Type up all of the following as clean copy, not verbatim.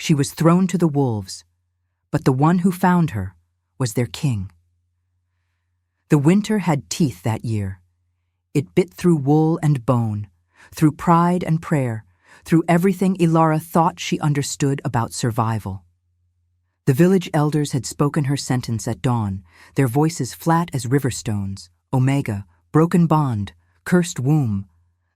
She was thrown to the wolves, but the one who found her was their king. The winter had teeth that year. It bit through wool and bone, through pride and prayer, through everything Ilara thought she understood about survival. The village elders had spoken her sentence at dawn, their voices flat as river stones. Omega, broken bond, cursed womb.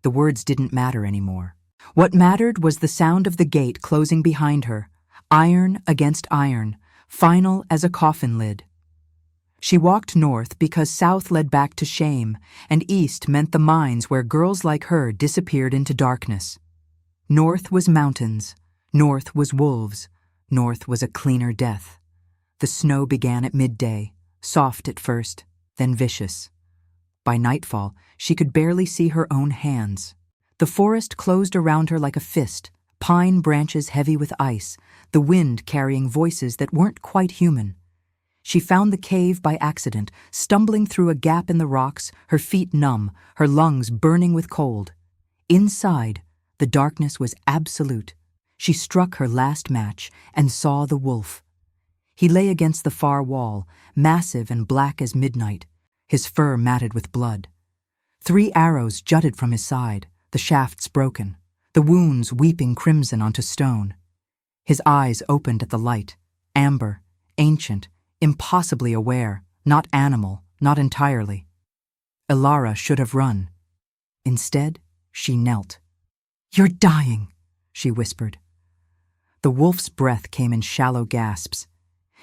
The words didn't matter anymore. What mattered was the sound of the gate closing behind her, iron against iron, final as a coffin lid. She walked north because south led back to shame, and east meant the mines where girls like her disappeared into darkness. North was mountains, north was wolves, north was a cleaner death. The snow began at midday, soft at first, then vicious. By nightfall, she could barely see her own hands. The forest closed around her like a fist, pine branches heavy with ice, the wind carrying voices that weren't quite human. She found the cave by accident, stumbling through a gap in the rocks, her feet numb, her lungs burning with cold. Inside, the darkness was absolute. She struck her last match and saw the wolf. He lay against the far wall, massive and black as midnight, his fur matted with blood. 3 arrows jutted from his side, the shafts broken, the wounds weeping crimson onto stone. His eyes opened at the light, amber, ancient, impossibly aware, not animal, not entirely. Ilara should have run. Instead, she knelt. "You're dying," she whispered. The wolf's breath came in shallow gasps.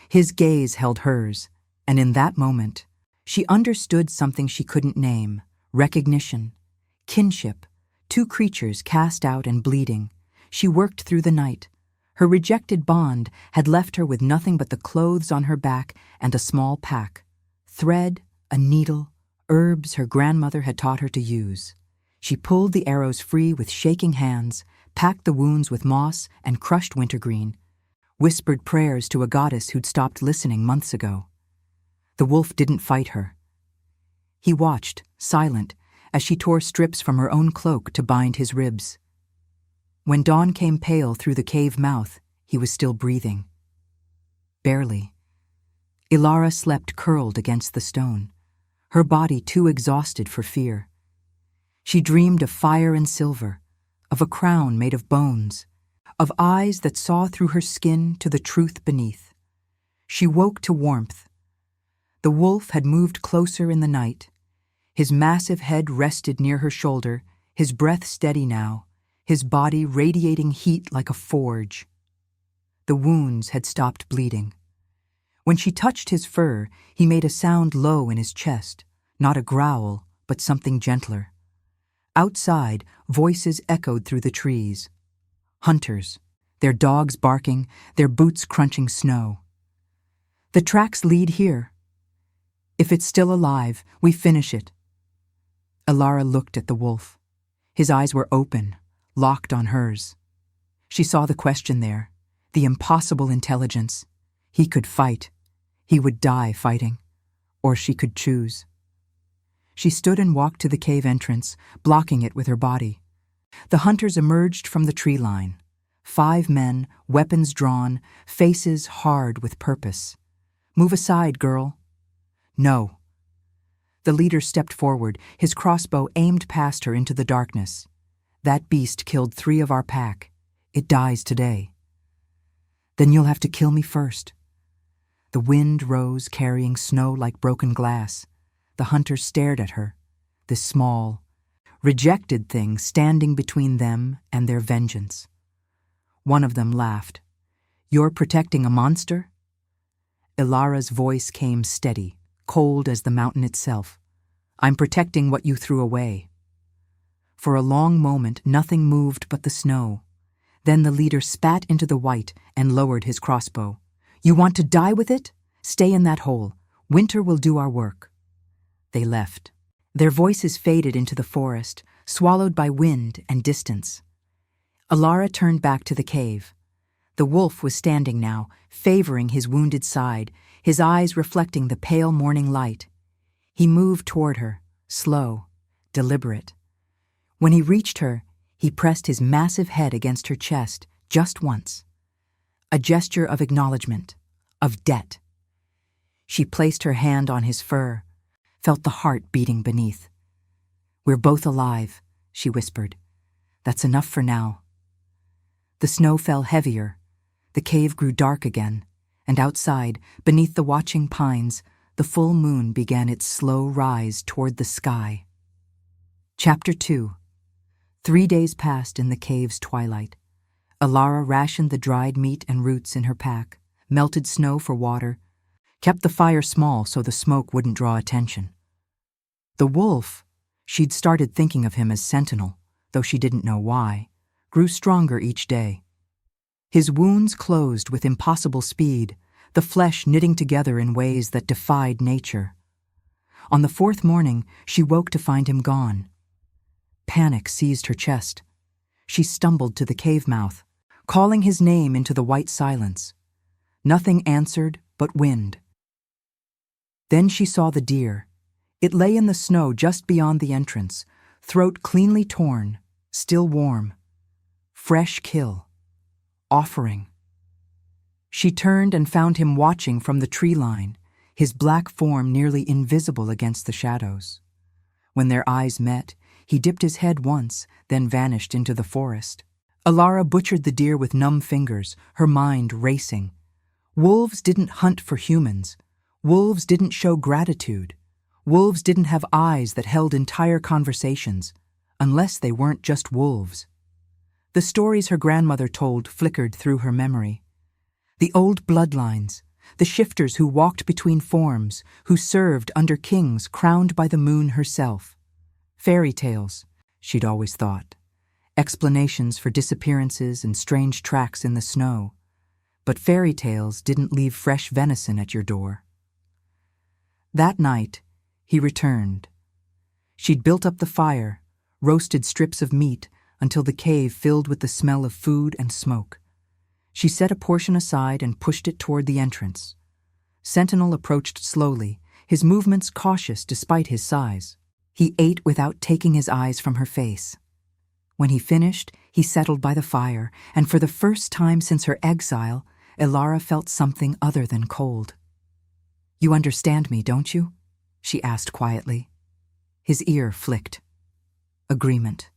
His gaze held hers, and in that moment, she understood something she couldn't name: recognition, kinship, 2 creatures cast out and bleeding. She worked through the night. Her rejected bond had left her with nothing but the clothes on her back and a small pack. Thread, a needle, herbs her grandmother had taught her to use. She pulled the arrows free with shaking hands, packed the wounds with moss and crushed wintergreen, whispered prayers to a goddess who'd stopped listening months ago. The wolf didn't fight her. He watched, silent, as she tore strips from her own cloak to bind his ribs. When dawn came pale through the cave mouth, he was still breathing. Barely. Ilara slept curled against the stone, her body too exhausted for fear. She dreamed of fire and silver, of a crown made of bones, of eyes that saw through her skin to the truth beneath. She woke to warmth. The wolf had moved closer in the night. His massive head rested near her shoulder, his breath steady now, his body radiating heat like a forge. The wounds had stopped bleeding. When she touched his fur, he made a sound low in his chest, not a growl, but something gentler. Outside, voices echoed through the trees. Hunters, their dogs barking, their boots crunching snow. "The tracks lead here. If it's still alive, we finish it." Ilara looked at the wolf. His eyes were open, locked on hers. She saw the question there, the impossible intelligence. He could fight. He would die fighting. Or she could choose. She stood and walked to the cave entrance, blocking it with her body. The hunters emerged from the tree line. 5 men, weapons drawn, faces hard with purpose. "Move aside, girl." "No." The leader stepped forward, his crossbow aimed past her into the darkness. "That beast killed 3 of our pack. It dies today." "Then you'll have to kill me first." The wind rose, carrying snow like broken glass. The hunters stared at her, this small, rejected thing standing between them and their vengeance. One of them laughed. "You're protecting a monster?" Ilara's voice came steady, cold as the mountain itself. "I'm protecting what you threw away." For a long moment, nothing moved but the snow. Then the leader spat into the white and lowered his crossbow. "You want to die with it? Stay in that hole. Winter will do our work." They left. Their voices faded into the forest, swallowed by wind and distance. Ilara turned back to the cave. The wolf was standing now, favoring his wounded side, his eyes reflecting the pale morning light. He moved toward her, slow, deliberate. When he reached her, he pressed his massive head against her chest, just once. a gesture of acknowledgement, of debt. She placed her hand on his fur, felt the heart beating beneath. "We're both alive," she whispered. "That's enough for now." The snow fell heavier, the cave grew dark again, and outside, beneath the watching pines, the full moon began its slow rise toward the sky. Chapter 2. 3 days passed in the cave's twilight. Alara rationed the dried meat and roots in her pack, melted snow for water, kept the fire small so the smoke wouldn't draw attention. The wolf, she'd started thinking of him as Sentinel, though she didn't know why, grew stronger each day. His wounds closed with impossible speed, the flesh knitting together in ways that defied nature. On the 4th morning, she woke to find him gone. Panic seized her chest. She stumbled to the cave mouth, calling his name into the white silence. Nothing answered but wind. Then she saw the deer. It lay in the snow just beyond the entrance, throat cleanly torn, still warm. Fresh kill. Offering. She turned and found him watching from the tree line, his black form nearly invisible against the shadows. When their eyes met, he dipped his head once, then vanished into the forest. Alara butchered the deer with numb fingers, her mind racing. Wolves didn't hunt for humans. Wolves didn't show gratitude. Wolves didn't have eyes that held entire conversations, unless they weren't just wolves. The stories her grandmother told flickered through her memory. The old bloodlines, the shifters who walked between forms, who served under kings crowned by the moon herself. Fairy tales, she'd always thought. Explanations for disappearances and strange tracks in the snow. But fairy tales didn't leave fresh venison at your door. That night, he returned. She'd built up the fire, roasted strips of meat until the cave filled with the smell of food and smoke. She set a portion aside and pushed it toward the entrance. Sentinel approached slowly, his movements cautious despite his size. He ate without taking his eyes from her face. When he finished, he settled by the fire, and for the first time since her exile, Alara felt something other than cold. "You understand me, don't you?" she asked quietly. His ear flicked. Agreement.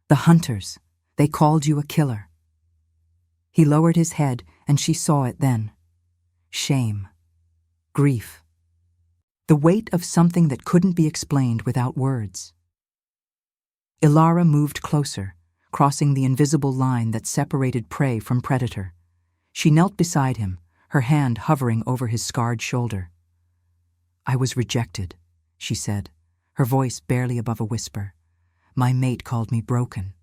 "The hunters, they called you a killer." He lowered his head, and she saw it then. Shame. Grief. The weight of something that couldn't be explained without words. Alara moved closer, crossing the invisible line that separated prey from predator. She knelt beside him, her hand hovering over his scarred shoulder. "I was rejected," she said, her voice barely above a whisper. "My mate called me broken,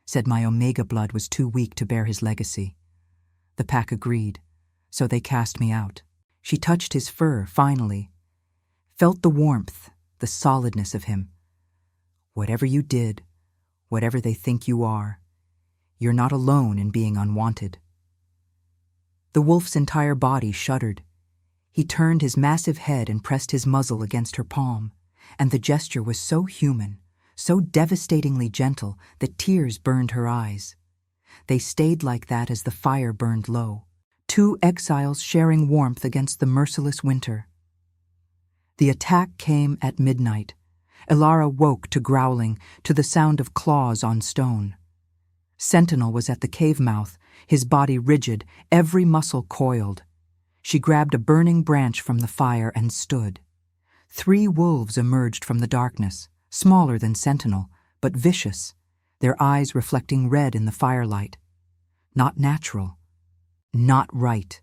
said my Omega blood was too weak to bear his legacy. The pack agreed, so they cast me out." She touched his fur, finally, felt the warmth, the solidness of him. "Whatever you did, whatever they think you are, you're not alone in being unwanted." The wolf's entire body shuddered. He turned his massive head and pressed his muzzle against her palm, and the gesture was so human, so devastatingly gentle that tears burned her eyes. They stayed like that as the fire burned low, two exiles sharing warmth against the merciless winter. The attack came at midnight. Alara woke to growling, to the sound of claws on stone. Sentinel was at the cave mouth, his body rigid, every muscle coiled. She grabbed a burning branch from the fire and stood. 3 wolves emerged from the darkness, smaller than Sentinel, but vicious, their eyes reflecting red in the firelight. Not natural. Not right.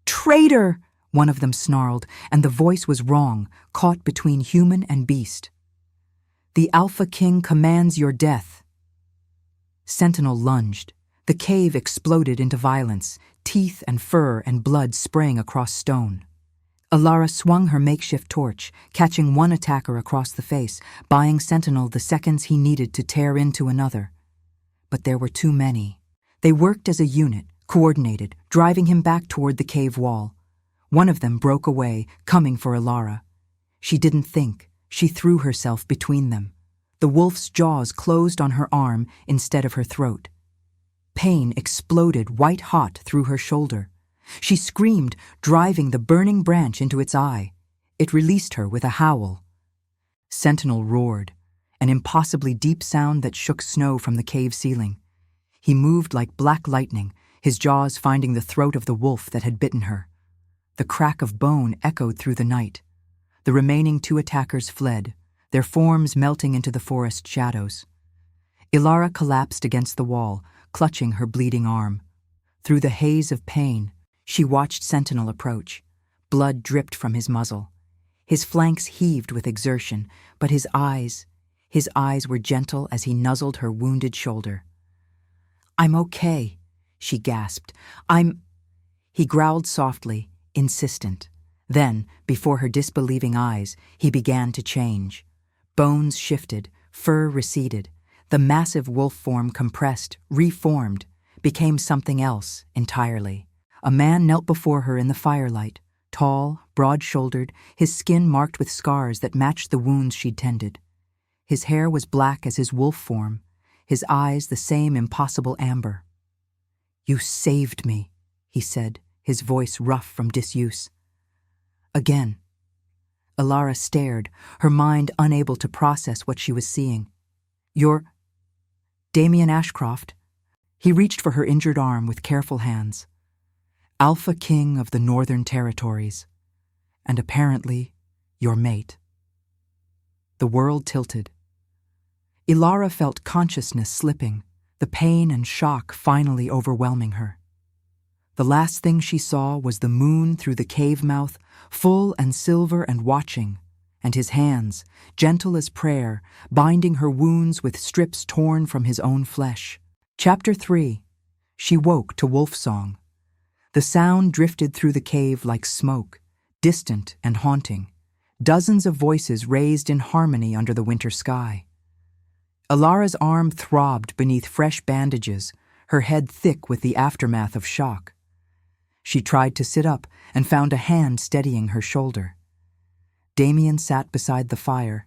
"Traitor!" one of them snarled, and the voice was wrong, caught between human and beast. "The Alpha King commands your death." Sentinel lunged. The cave exploded into violence, teeth and fur and blood spraying across stone. Alara swung her makeshift torch, catching one attacker across the face, buying Sentinel the seconds he needed to tear into another. But there were too many. They worked as a unit, coordinated, driving him back toward the cave wall. One of them broke away, coming for Alara. She didn't think. She threw herself between them. The wolf's jaws closed on her arm instead of her throat. Pain exploded white-hot through her shoulder. She screamed, driving the burning branch into its eye. It released her with a howl. Sentinel roared, an impossibly deep sound that shook snow from the cave ceiling. He moved like black lightning, his jaws finding the throat of the wolf that had bitten her. The crack of bone echoed through the night. The remaining 2 attackers fled, their forms melting into the forest shadows. Ilara collapsed against the wall, clutching her bleeding arm. Through the haze of pain, she watched Sentinel approach. Blood dripped from his muzzle. His flanks heaved with exertion, but his eyes were gentle as he nuzzled her wounded shoulder. "I'm okay," she gasped. He growled softly, insistent. Then, before her disbelieving eyes, he began to change. Bones shifted, fur receded. The massive wolf form compressed, reformed, became something else entirely. A man knelt before her in the firelight, tall, broad-shouldered, his skin marked with scars that matched the wounds she'd tended. His hair was black as his wolf form, his eyes the same impossible amber. "You saved me," he said, his voice rough from disuse. Again. Ilara stared, her mind unable to process what she was seeing. "You're Damien Ashcroft." He reached for her injured arm with careful hands. "Alpha King of the Northern Territories, and apparently your mate." The world tilted. Ilara felt consciousness slipping, the pain and shock finally overwhelming her. The last thing she saw was the moon through the cave mouth, full and silver and watching, and his hands, gentle as prayer, binding her wounds with strips torn from his own flesh. Chapter 3. She woke to wolf song. The sound drifted through the cave like smoke, distant and haunting. Dozens of voices raised in harmony under the winter sky. Ilara's arm throbbed beneath fresh bandages, her head thick with the aftermath of shock. She tried to sit up and found a hand steadying her shoulder. Damien sat beside the fire,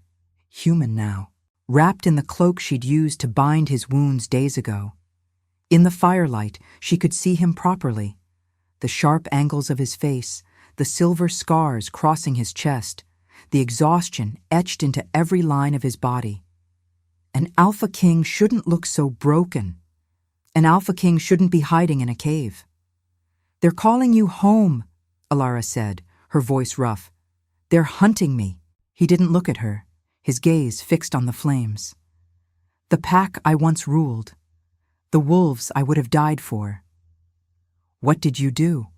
human now, wrapped in the cloak she'd used to bind his wounds days ago. In the firelight, she could see him properly. The sharp angles of his face, the silver scars crossing his chest, the exhaustion etched into every line of his body. An Alpha King shouldn't look so broken. An Alpha King shouldn't be hiding in a cave. "They're calling you home," Ilara said, her voice rough. "They're hunting me." He didn't look at her, his gaze fixed on the flames. "The pack I once ruled. The wolves I would have died for." "What did you do?"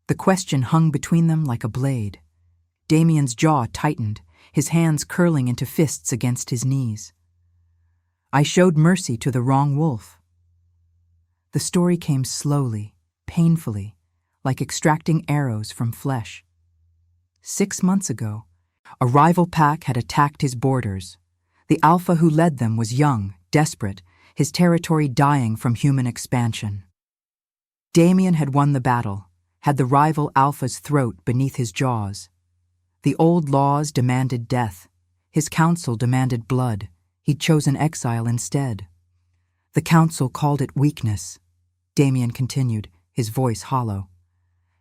The question hung between them like a blade. Damien's jaw tightened, his hands curling into fists against his knees. "I showed mercy to the wrong wolf." The story came slowly, painfully, like extracting arrows from flesh. 6 months ago, a rival pack had attacked his borders. The alpha who led them was young, desperate, his territory dying from human expansion. Damien had won the battle, had the rival alpha's throat beneath his jaws. The old laws demanded death. His council demanded blood. He'd chosen exile instead. The council called it weakness. Damien continued, his voice hollow.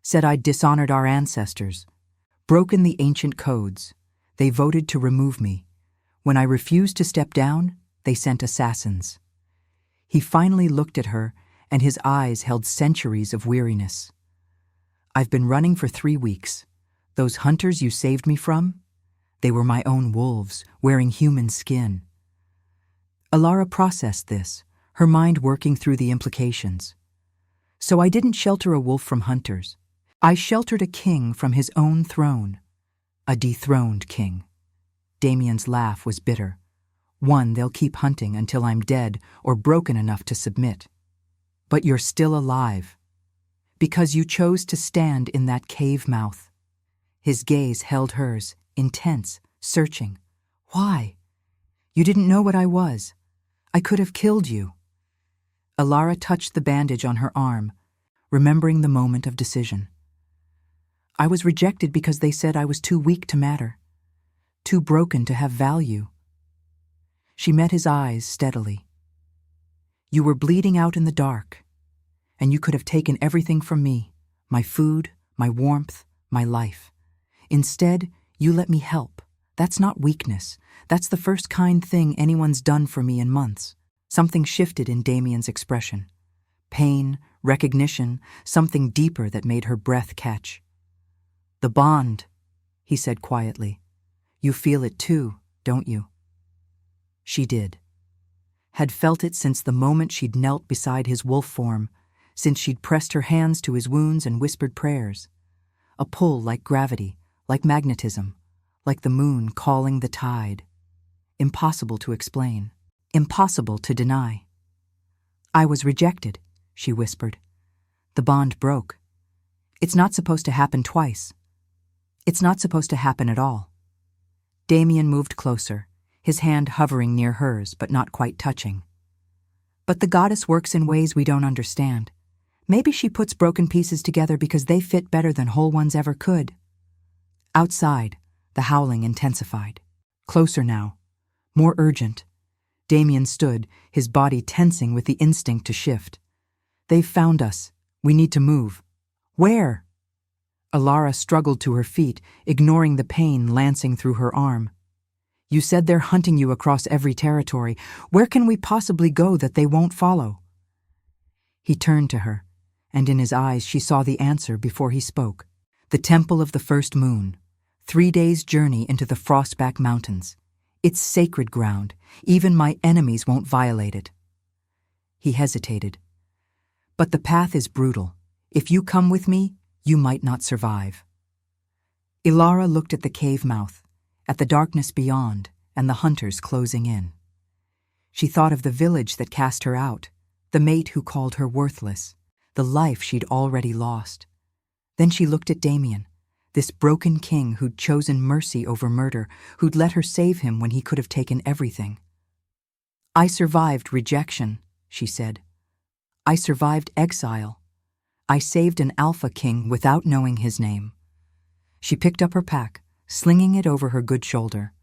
Said I'd dishonored our ancestors, broken the ancient codes. They voted to remove me. When I refused to step down, they sent assassins. He finally looked at her, and his eyes held centuries of weariness. "I've been running for 3 weeks. Those hunters you saved me from? They were my own wolves, wearing human skin." Ilara processed this, her mind working through the implications. "So I didn't shelter a wolf from hunters. I sheltered a king from his own throne. A dethroned king." Damien's laugh was bitter. "One they'll keep hunting until I'm dead or broken enough to submit. But you're still alive. Because you chose to stand in that cave mouth." His gaze held hers, intense, searching. "Why? You didn't know what I was. I could have killed you." Ilara touched the bandage on her arm, remembering the moment of decision. "I was rejected because they said I was too weak to matter, too broken to have value." She met his eyes steadily. You were bleeding out in the dark, and you could have taken everything from me, my food, my warmth, my life. Instead, you let me help. That's not weakness. That's the first kind thing anyone's done for me in months. Something shifted in Damien's expression. Pain, recognition, something deeper that made her breath catch. The bond, he said quietly. You feel it too, don't you? She did. Had felt it since the moment she'd knelt beside his wolf form, since she'd pressed her hands to his wounds and whispered prayers. A pull like gravity, like magnetism, like the moon calling the tide. Impossible to explain, impossible to deny. I was rejected, she whispered. The bond broke. It's not supposed to happen twice. It's not supposed to happen at all. Damien moved closer, his hand hovering near hers but not quite touching. But the goddess works in ways we don't understand. Maybe she puts broken pieces together because they fit better than whole ones ever could. Outside, the howling intensified. Closer now, more urgent. Damien stood, his body tensing with the instinct to shift. They've found us. We need to move. Where? Alara struggled to her feet, ignoring the pain lancing through her arm. You said they're hunting you across every territory. Where can we possibly go that they won't follow? He turned to her, and in his eyes she saw the answer before he spoke. The Temple of the First Moon. 3 days' journey into the Frostback Mountains. It's sacred ground. Even my enemies won't violate it. He hesitated. But the path is brutal. If you come with me, you might not survive. Ilara looked at the cave mouth, at the darkness beyond, and the hunters closing in. She thought of the village that cast her out, the mate who called her worthless, the life she'd already lost. Then she looked at Damien, this broken king who'd chosen mercy over murder, who'd let her save him when he could have taken everything. I survived rejection, she said. I survived exile. I saved an alpha king without knowing his name. She picked up her pack, slinging it over her good shoulder.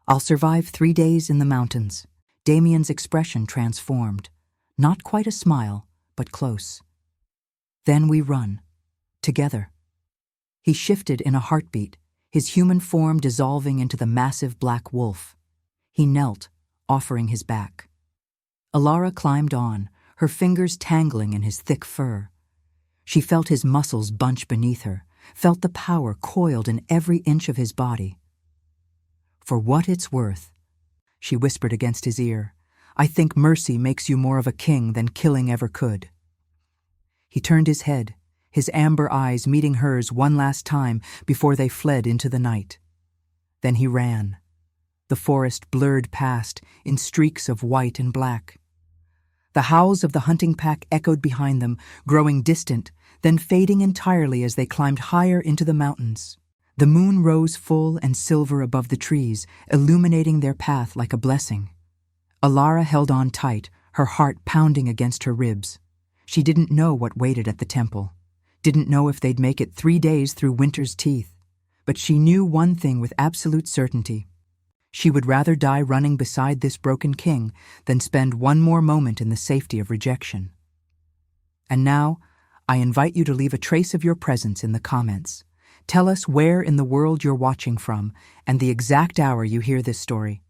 I'll survive 3 days in the mountains. Damien's expression transformed. Not quite a smile, but close. Then we run. Together. He shifted in a heartbeat, his human form dissolving into the massive black wolf. He knelt, offering his back. Alara climbed on, her fingers tangling in his thick fur. She felt his muscles bunch beneath her, felt the power coiled in every inch of his body. For what it's worth, she whispered against his ear, I think mercy makes you more of a king than killing ever could. He turned his head, his amber eyes meeting hers one last time before they fled into the night. Then he ran. The forest blurred past in streaks of white and black. The howls of the hunting pack echoed behind them, growing distant, then fading entirely as they climbed higher into the mountains. The moon rose full and silver above the trees, illuminating their path like a blessing. Alara held on tight, her heart pounding against her ribs. She didn't know what waited at the temple, didn't know if they'd make it 3 days through winter's teeth, but she knew one thing with absolute certainty. She would rather die running beside this broken king than spend one more moment in the safety of rejection. And now, I invite you to leave a trace of your presence in the comments. Tell us where in the world you're watching from and the exact hour you hear this story.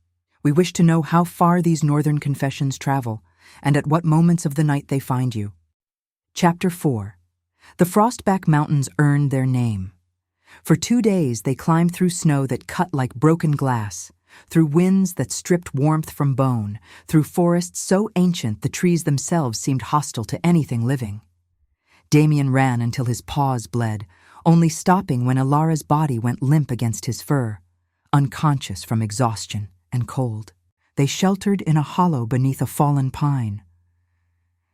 We wish to know how far these northern confessions travel and at what moments of the night they find you. Chapter 4. The Frostback Mountains earned their name. For 2 days they climbed through snow that cut like broken glass, through winds that stripped warmth from bone, through forests so ancient the trees themselves seemed hostile to anything living. Damien ran until his paws bled, only stopping when Alara's body went limp against his fur, unconscious from exhaustion and cold. They sheltered in a hollow beneath a fallen pine.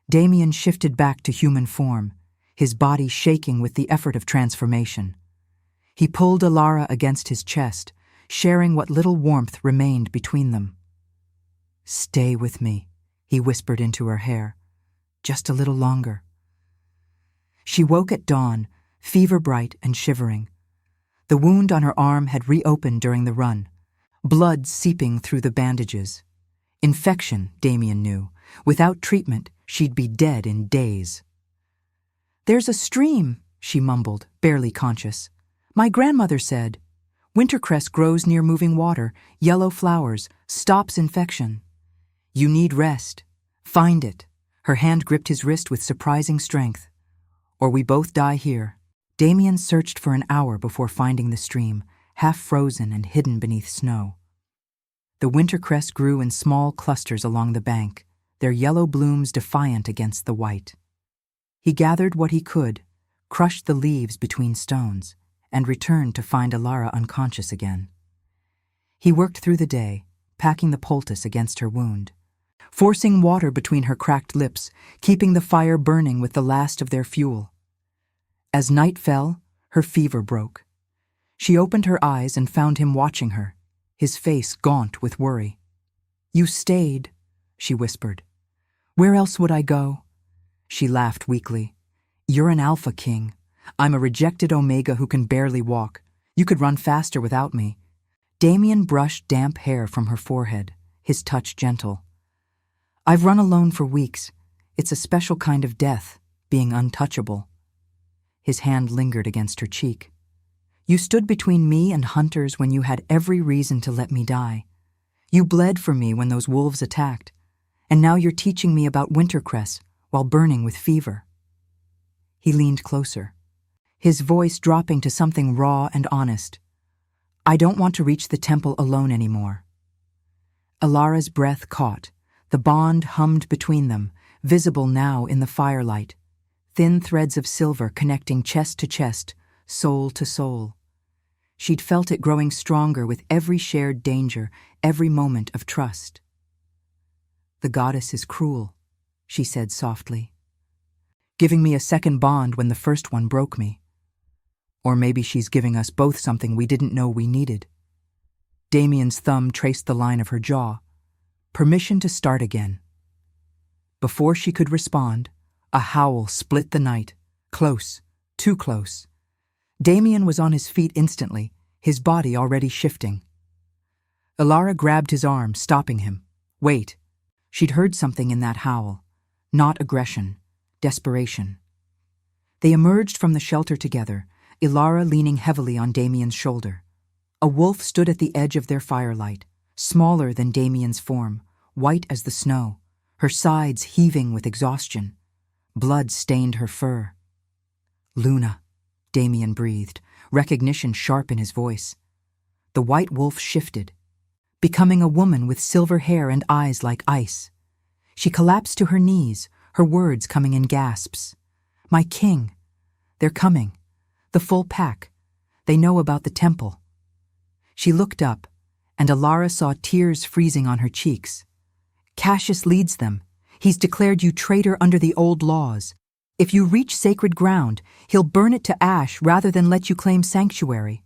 Damien shifted back to human form, his body shaking with the effort of transformation. He pulled Alara against his chest, sharing what little warmth remained between them. Stay with me, he whispered into her hair. Just a little longer. She woke at dawn, fever-bright and shivering. The wound on her arm had reopened during the run, blood seeping through the bandages. Infection, Damien knew, Without treatment, she'd be dead in days. "There's a stream," she mumbled, barely conscious. "My grandmother said. Wintercress grows near moving water, yellow flowers, stops infection. You need rest. Find it." Her hand gripped his wrist with surprising strength. "Or we both die here." Damien searched for an hour before finding the stream, half frozen and hidden beneath snow. The wintercress grew in small clusters along the bank, their yellow blooms defiant against the white. He gathered what he could, crushed the leaves between stones, and returned to find Alara unconscious again. He worked through the day, packing the poultice against her wound, forcing water between her cracked lips, keeping the fire burning with the last of their fuel. As night fell, her fever broke. She opened her eyes and found him watching her, his face gaunt with worry. "You stayed," she whispered. "Where else would I go?" She laughed weakly. "You're an alpha king. I'm a rejected omega who can barely walk. You could run faster without me." Damien brushed damp hair from her forehead, his touch gentle. "I've run alone for weeks. It's a special kind of death, being untouchable." His hand lingered against her cheek. "You stood between me and hunters when you had every reason to let me die. You bled for me when those wolves attacked, and now you're teaching me about wintercress while burning with fever." He leaned closer, his voice dropping to something raw and honest. "I don't want to reach the temple alone anymore." Alara's breath caught. The bond hummed between them, visible now in the firelight, thin threads of silver connecting chest to chest, soul to soul. She'd felt it growing stronger with every shared danger, every moment of trust. "The goddess is cruel," she said softly, "giving me a second bond when the first one broke me. Or maybe she's giving us both something we didn't know we needed." Damien's thumb traced the line of her jaw. Permission to start again. Before she could respond, a howl split the night, close, too close. Damien was on his feet instantly, his body already shifting. Alara grabbed his arm, stopping him. "Wait." She'd heard something in that howl. Not aggression, desperation. They emerged from the shelter together, Alara leaning heavily on Damien's shoulder. A wolf stood at the edge of their firelight, smaller than Damien's form, white as the snow, her sides heaving with exhaustion. Blood stained her fur. "Luna," Damien breathed, recognition sharp in his voice. The white wolf shifted, becoming a woman with silver hair and eyes like ice. She collapsed to her knees, her words coming in gasps. "My king. They're coming. The full pack. They know about the temple." She looked up, and Alara saw tears freezing on her cheeks. "Cassius leads them. He's declared you traitor under the old laws. If you reach sacred ground, he'll burn it to ash rather than let you claim sanctuary."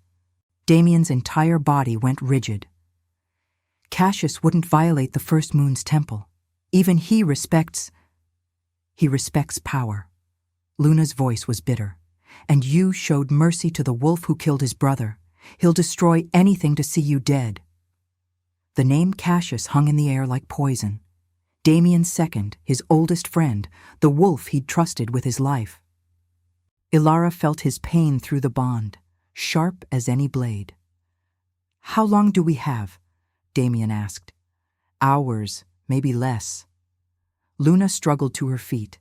Damien's entire body went rigid. "Cassius wouldn't violate the first moon's temple. Even he respects power." Luna's voice was bitter. "And you showed mercy to the wolf who killed his brother. He'll destroy anything to see you dead." The name Cassius hung in the air like poison. Damien's second, his oldest friend, the wolf he'd trusted with his life. Alara felt his pain through the bond, sharp as any blade. "How long do we have?" Damien asked. "Hours, maybe less." Luna struggled to her feet.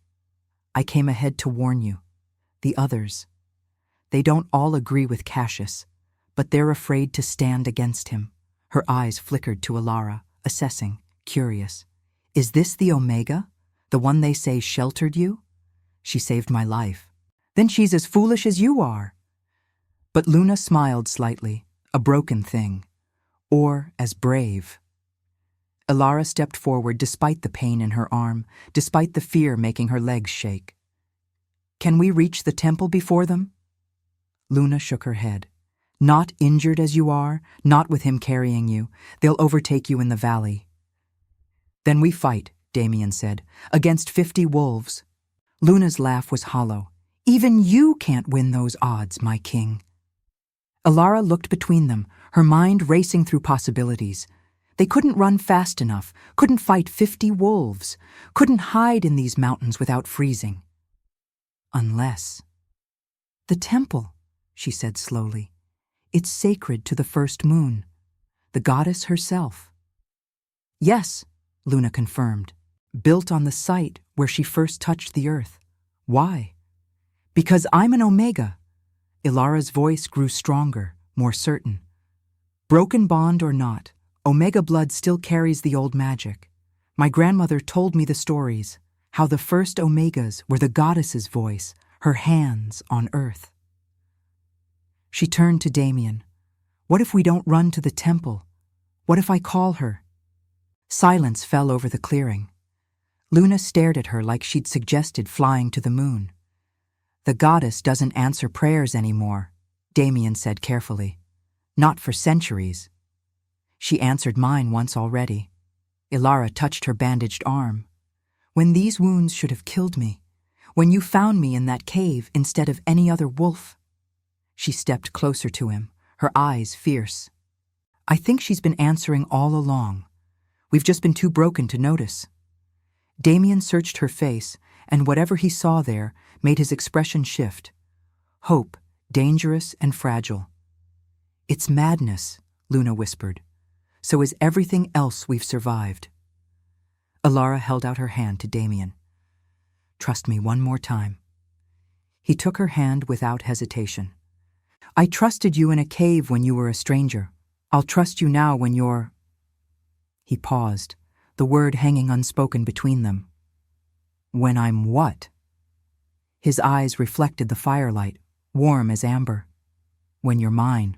"I came ahead to warn you. The others. They don't all agree with Cassius, but they're afraid to stand against him." Her eyes flickered to Alara, assessing, curious. "Is this the Omega? The one they say sheltered you?" "She saved my life." "Then she's as foolish as you are." But Luna smiled slightly, a broken thing. "Or as brave." Alara stepped forward despite the pain in her arm, despite the fear making her legs shake. "Can we reach the temple before them?" Luna shook her head. "Not injured as you are, not with him carrying you. They'll overtake you in the valley." "Then we fight," Damien said, "against 50 wolves." Luna's laugh was hollow. "Even you can't win those odds, my king." Alara looked between them, her mind racing through possibilities. They couldn't run fast enough, couldn't fight 50 wolves, couldn't hide in these mountains without freezing. Unless… The temple, she said slowly. It's sacred to the first moon, the goddess herself. Yes, Luna confirmed, built on the site where she first touched the earth. Why? Because I'm an Omega. Ilara's voice grew stronger, more certain. Broken bond or not, Omega blood still carries the old magic. My grandmother told me the stories, how the first Omegas were the goddess's voice, her hands on earth. She turned to Damien. What if we don't run to the temple? What if I call her? Silence fell over the clearing. Luna stared at her like she'd suggested flying to the moon. The goddess doesn't answer prayers anymore, Damien said carefully. Not for centuries. She answered mine once already. Ilara touched her bandaged arm. When these wounds should have killed me, when you found me in that cave instead of any other wolf. She stepped closer to him, her eyes fierce. I think she's been answering all along. We've just been too broken to notice. Damien searched her face, and whatever he saw there made his expression shift. Hope, dangerous and fragile. It's madness, Luna whispered. So is everything else we've survived. Ilara held out her hand to Damien. Trust me one more time. He took her hand without hesitation. I trusted you in a cave when you were a stranger. I'll trust you now when you're… He paused, the word hanging unspoken between them. When I'm what? His eyes reflected the firelight, warm as amber. When you're mine.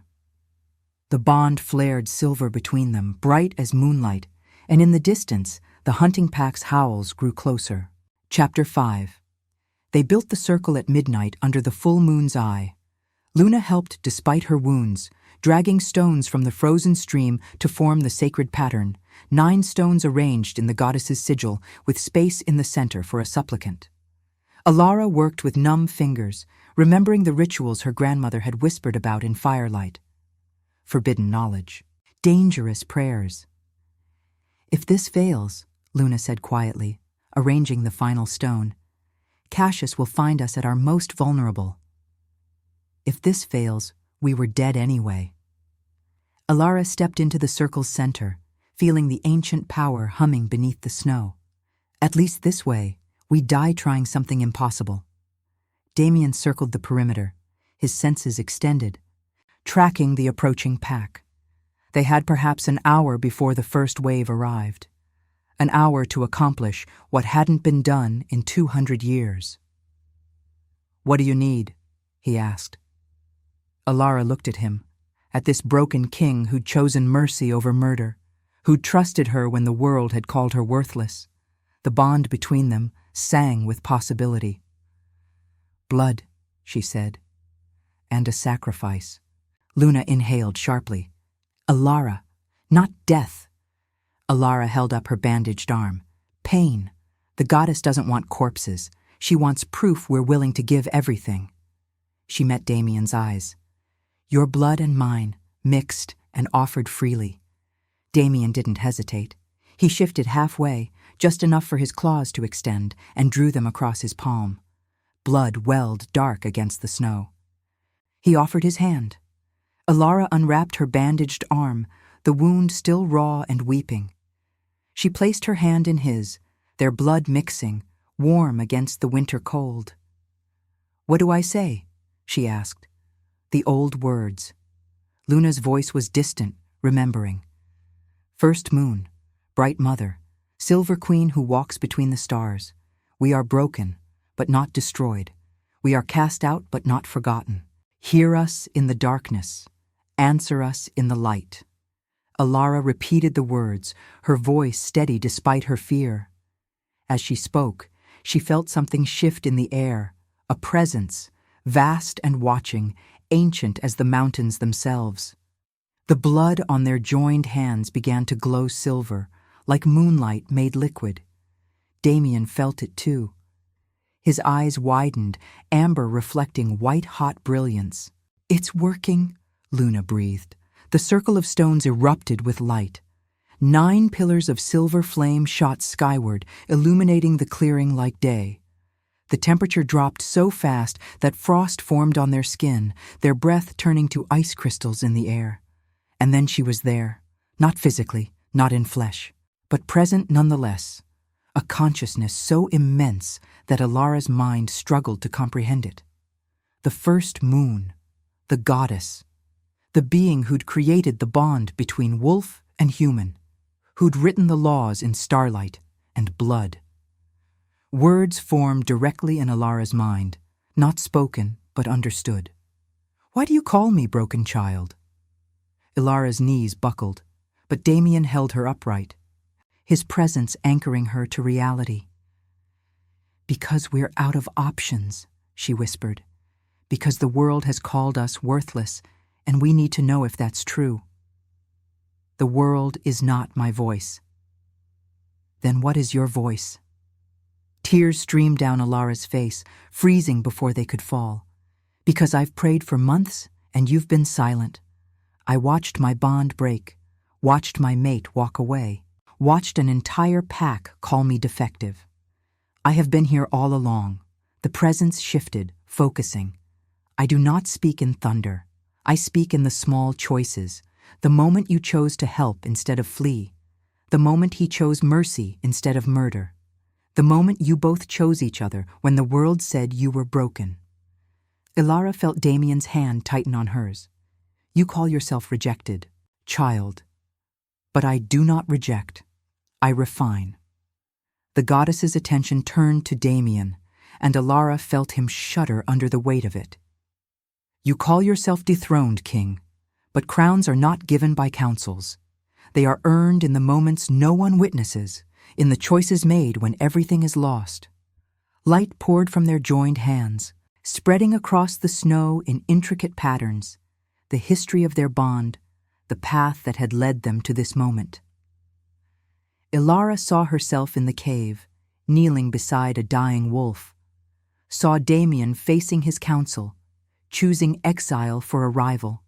The bond flared silver between them, bright as moonlight, and in the distance, the hunting pack's howls grew closer. Chapter 5. They built the circle at midnight under the full moon's eye. Luna helped despite her wounds, dragging stones from the frozen stream to form the sacred pattern, 9 stones arranged in the goddess's sigil with space in the center for a supplicant. Ilara worked with numb fingers, remembering the rituals her grandmother had whispered about in firelight. Forbidden knowledge. Dangerous prayers. If this fails, Luna said quietly, arranging the final stone, Cassius will find us at our most vulnerable. If this fails, we were dead anyway. Ilara stepped into the circle's center, feeling the ancient power humming beneath the snow. At least this way, we die trying something impossible. Damien circled the perimeter, his senses extended, tracking the approaching pack. They had perhaps an hour before the first wave arrived. An hour to accomplish what hadn't been done in 200 years. What do you need? He asked. Ilara looked at him, at this broken king who'd chosen mercy over murder, who'd trusted her when the world had called her worthless. The bond between them sang with possibility. Blood, she said, and a sacrifice. Luna inhaled sharply. Ilara, not death. Ilara held up her bandaged arm. Pain. The goddess doesn't want corpses. She wants proof we're willing to give everything. She met Damien's eyes. Your blood and mine, mixed and offered freely. Damien didn't hesitate. He shifted halfway, just enough for his claws to extend, and drew them across his palm. Blood welled dark against the snow. He offered his hand. Ilara unwrapped her bandaged arm, the wound still raw and weeping. She placed her hand in his, their blood mixing, warm against the winter cold. What do I say? She asked. The old words. Luna's voice was distant, remembering. First moon, bright mother, silver queen who walks between the stars. We are broken, but not destroyed. We are cast out, but not forgotten. Hear us in the darkness. Answer us in the light. Ilara repeated the words, her voice steady despite her fear. As she spoke, she felt something shift in the air, a presence, vast and watching, ancient as the mountains themselves. The blood on their joined hands began to glow silver, like moonlight made liquid. Damien felt it too. His eyes widened, amber reflecting white-hot brilliance. It's working, Luna breathed. The circle of stones erupted with light. 9 pillars of silver flame shot skyward, illuminating the clearing like day. The temperature dropped so fast that frost formed on their skin, their breath turning to ice crystals in the air. And then she was there, not physically, not in flesh, but present nonetheless, a consciousness so immense that Ilara's mind struggled to comprehend it. The first moon, the goddess, the being who'd created the bond between wolf and human, who'd written the laws in starlight and blood. Words formed directly in Ilara's mind, not spoken but understood. "Why do you call me broken child?" Ilara's knees buckled, but Damien held her upright, his presence anchoring her to reality. "Because we're out of options," she whispered. "Because the world has called us worthless, and we need to know if that's true." "The world is not my voice." "Then what is your voice?" Tears streamed down Ilara's face, freezing before they could fall. "Because I've prayed for months, and you've been silent. I watched my bond break, watched my mate walk away, watched an entire pack call me defective. I have been here all along. The presence shifted, focusing. I do not speak in thunder. I speak in the small choices. The moment you chose to help instead of flee. The moment he chose mercy instead of murder. The moment you both chose each other when the world said you were broken." Ilara felt Damien's hand tighten on hers. "You call yourself rejected, child. But I do not reject. I refine." The goddess's attention turned to Damien, and Ilara felt him shudder under the weight of it. "You call yourself dethroned, king, but crowns are not given by councils. They are earned in the moments no one witnesses, in the choices made when everything is lost." Light poured from their joined hands, spreading across the snow in intricate patterns, the history of their bond, the path that had led them to this moment. Ilara saw herself in the cave, kneeling beside a dying wolf, saw Damien facing his council, choosing exile for a rival,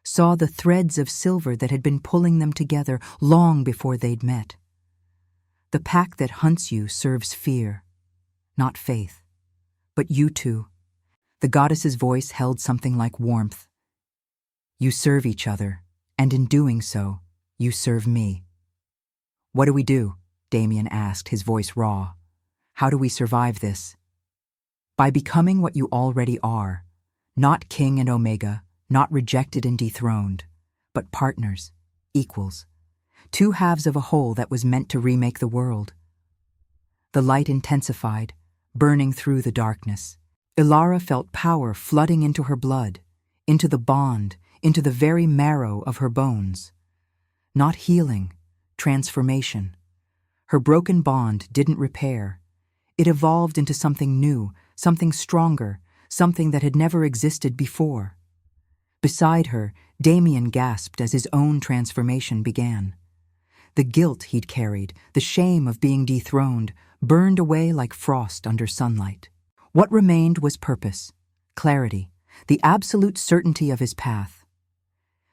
saw the threads of silver that had been pulling them together long before they'd met. The pack that hunts you serves fear, not faith. But you two, the goddess's voice held something like warmth. You serve each other, and in doing so, you serve me. "What do we do?" Damien asked, his voice raw. "How do we survive this?" "By becoming what you already are, not king and omega, not rejected and dethroned, but partners, equals. Two halves of a whole that was meant to remake the world." The light intensified, burning through the darkness. Ilara felt power flooding into her blood, into the bond, into the very marrow of her bones. Not healing, transformation. Her broken bond didn't repair. It evolved into something new, something stronger, something that had never existed before. Beside her, Damien gasped as his own transformation began. The guilt he'd carried, the shame of being dethroned, burned away like frost under sunlight. What remained was purpose, clarity, the absolute certainty of his path.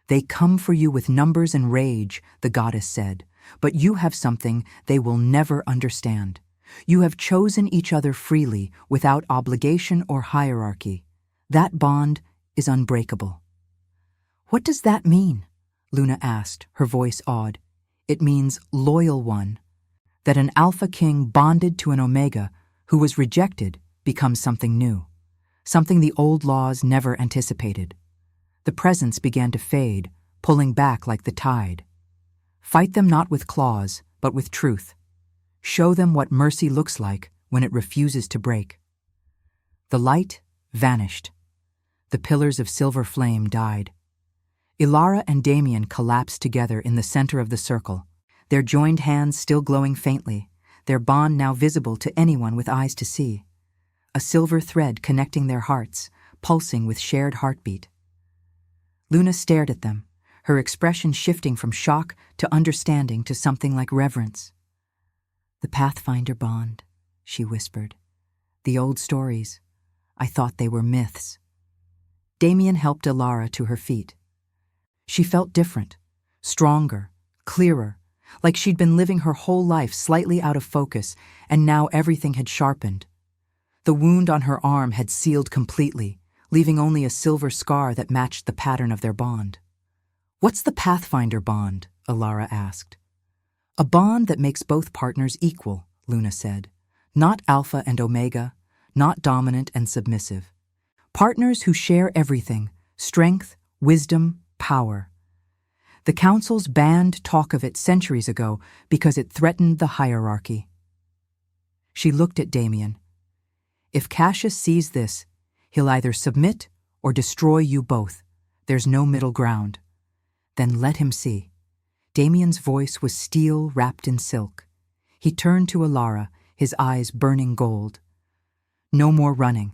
"They come for you with numbers and rage," the goddess said, "but you have something they will never understand. You have chosen each other freely, without obligation or hierarchy. That bond is unbreakable." "What does that mean?" Luna asked, her voice awed. "It means loyal one, that an alpha king bonded to an omega who was rejected becomes something new, something the old laws never anticipated." The presence began to fade, pulling back like the tide. "Fight them not with claws, but with truth. Show them what mercy looks like when it refuses to break." The light vanished. The pillars of silver flame died. Ilara and Damien collapsed together in the center of the circle, their joined hands still glowing faintly, their bond now visible to anyone with eyes to see. A silver thread connecting their hearts, pulsing with shared heartbeat. Luna stared at them, her expression shifting from shock to understanding to something like reverence. "The Pathfinder bond," she whispered. "The old stories. I thought they were myths." Damien helped Ilara to her feet. She felt different, stronger, clearer, like she'd been living her whole life slightly out of focus, and now everything had sharpened. The wound on her arm had sealed completely, leaving only a silver scar that matched the pattern of their bond. "What's the Pathfinder bond?" Alara asked. "A bond that makes both partners equal," Luna said. "Not alpha and omega, not dominant and submissive. Partners who share everything: strength, wisdom, power. The councils banned talk of it centuries ago because it threatened the hierarchy." She looked at Damien. "If Cassius sees this, he'll either submit or destroy you both. There's no middle ground." "Then let him see." Damien's voice was steel wrapped in silk. He turned to Alara, his eyes burning gold. "No more running.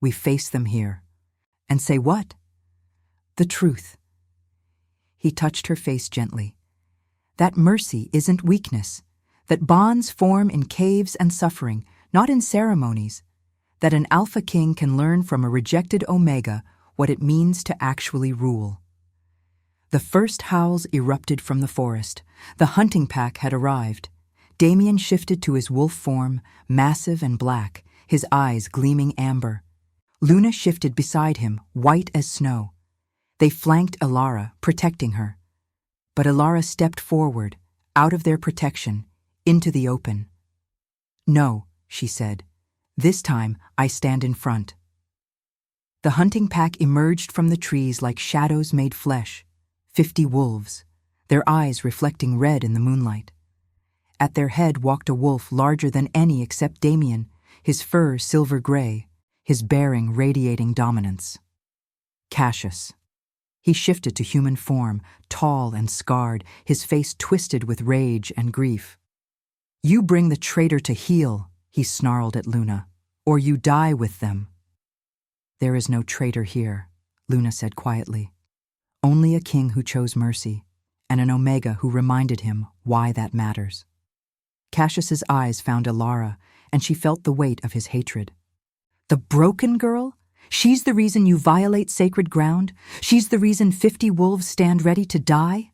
We face them here." "And say what?" "The truth." He touched her face gently. "That mercy isn't weakness. That bonds form in caves and suffering, not in ceremonies. That an alpha king can learn from a rejected omega what it means to actually rule." The first howls erupted from the forest. The hunting pack had arrived. Damien shifted to his wolf form, massive and black, his eyes gleaming amber. Luna shifted beside him, white as snow. They flanked Alara, protecting her. But Alara stepped forward, out of their protection, into the open. "No," she said. "This time I stand in front." The hunting pack emerged from the trees like shadows made flesh, 50 wolves, their eyes reflecting red in the moonlight. At their head walked a wolf larger than any except Damien, his fur silver gray, his bearing radiating dominance. Cassius. He shifted to human form, tall and scarred, his face twisted with rage and grief. "You bring the traitor to heel," he snarled at Luna, "or you die with them." "There is no traitor here," Luna said quietly. "Only a king who chose mercy, and an omega who reminded him why that matters." Cassius's eyes found Alara, and she felt the weight of his hatred. "The broken girl? She's the reason you violate sacred ground? She's the reason 50 wolves stand ready to die?"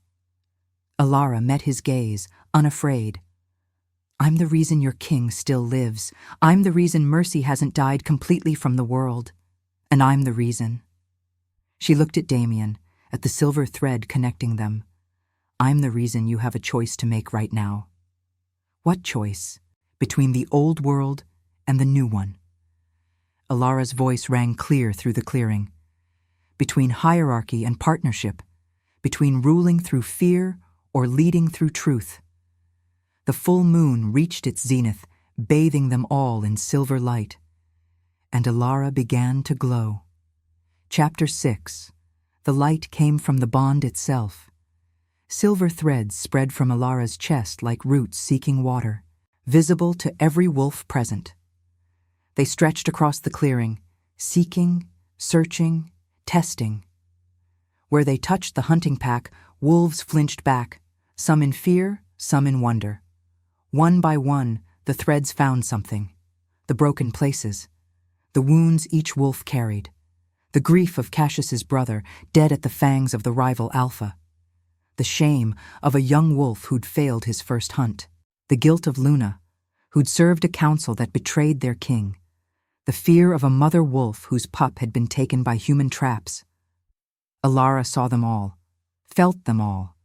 Alara met his gaze, unafraid. "I'm the reason your king still lives. I'm the reason mercy hasn't died completely from the world. And I'm the reason." She looked at Damien, at the silver thread connecting them. "I'm the reason you have a choice to make right now." "What choice? Between the old world and the new one?" Alara's voice rang clear through the clearing. "Between hierarchy and partnership. Between ruling through fear or leading through truth." The full moon reached its zenith, bathing them all in silver light. And Alara began to glow. Chapter 6. The light came from the bond itself. Silver threads spread from Alara's chest like roots seeking water, visible to every wolf present. They stretched across the clearing, seeking, searching, testing. Where they touched the hunting pack, wolves flinched back, some in fear, some in wonder. One by one, the threads found something: the broken places, the wounds each wolf carried, the grief of Cassius's brother, dead at the fangs of the rival alpha, the shame of a young wolf who'd failed his first hunt, the guilt of Luna, who'd served a council that betrayed their king, the fear of a mother wolf whose pup had been taken by human traps. Alara saw them all, felt them all,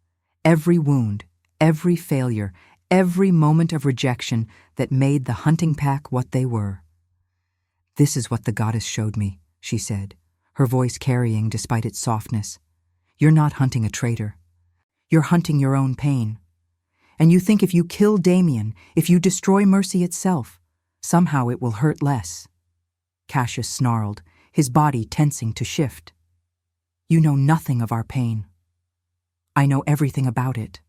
every wound, every failure, every moment of rejection that made the hunting pack what they were. "This is what the goddess showed me," she said, her voice carrying despite its softness. "You're not hunting a traitor. You're hunting your own pain. And you think if you kill Damien, if you destroy mercy itself, somehow it will hurt less." Cassius snarled, his body tensing to shift. "You know nothing of our pain." "I know everything about it."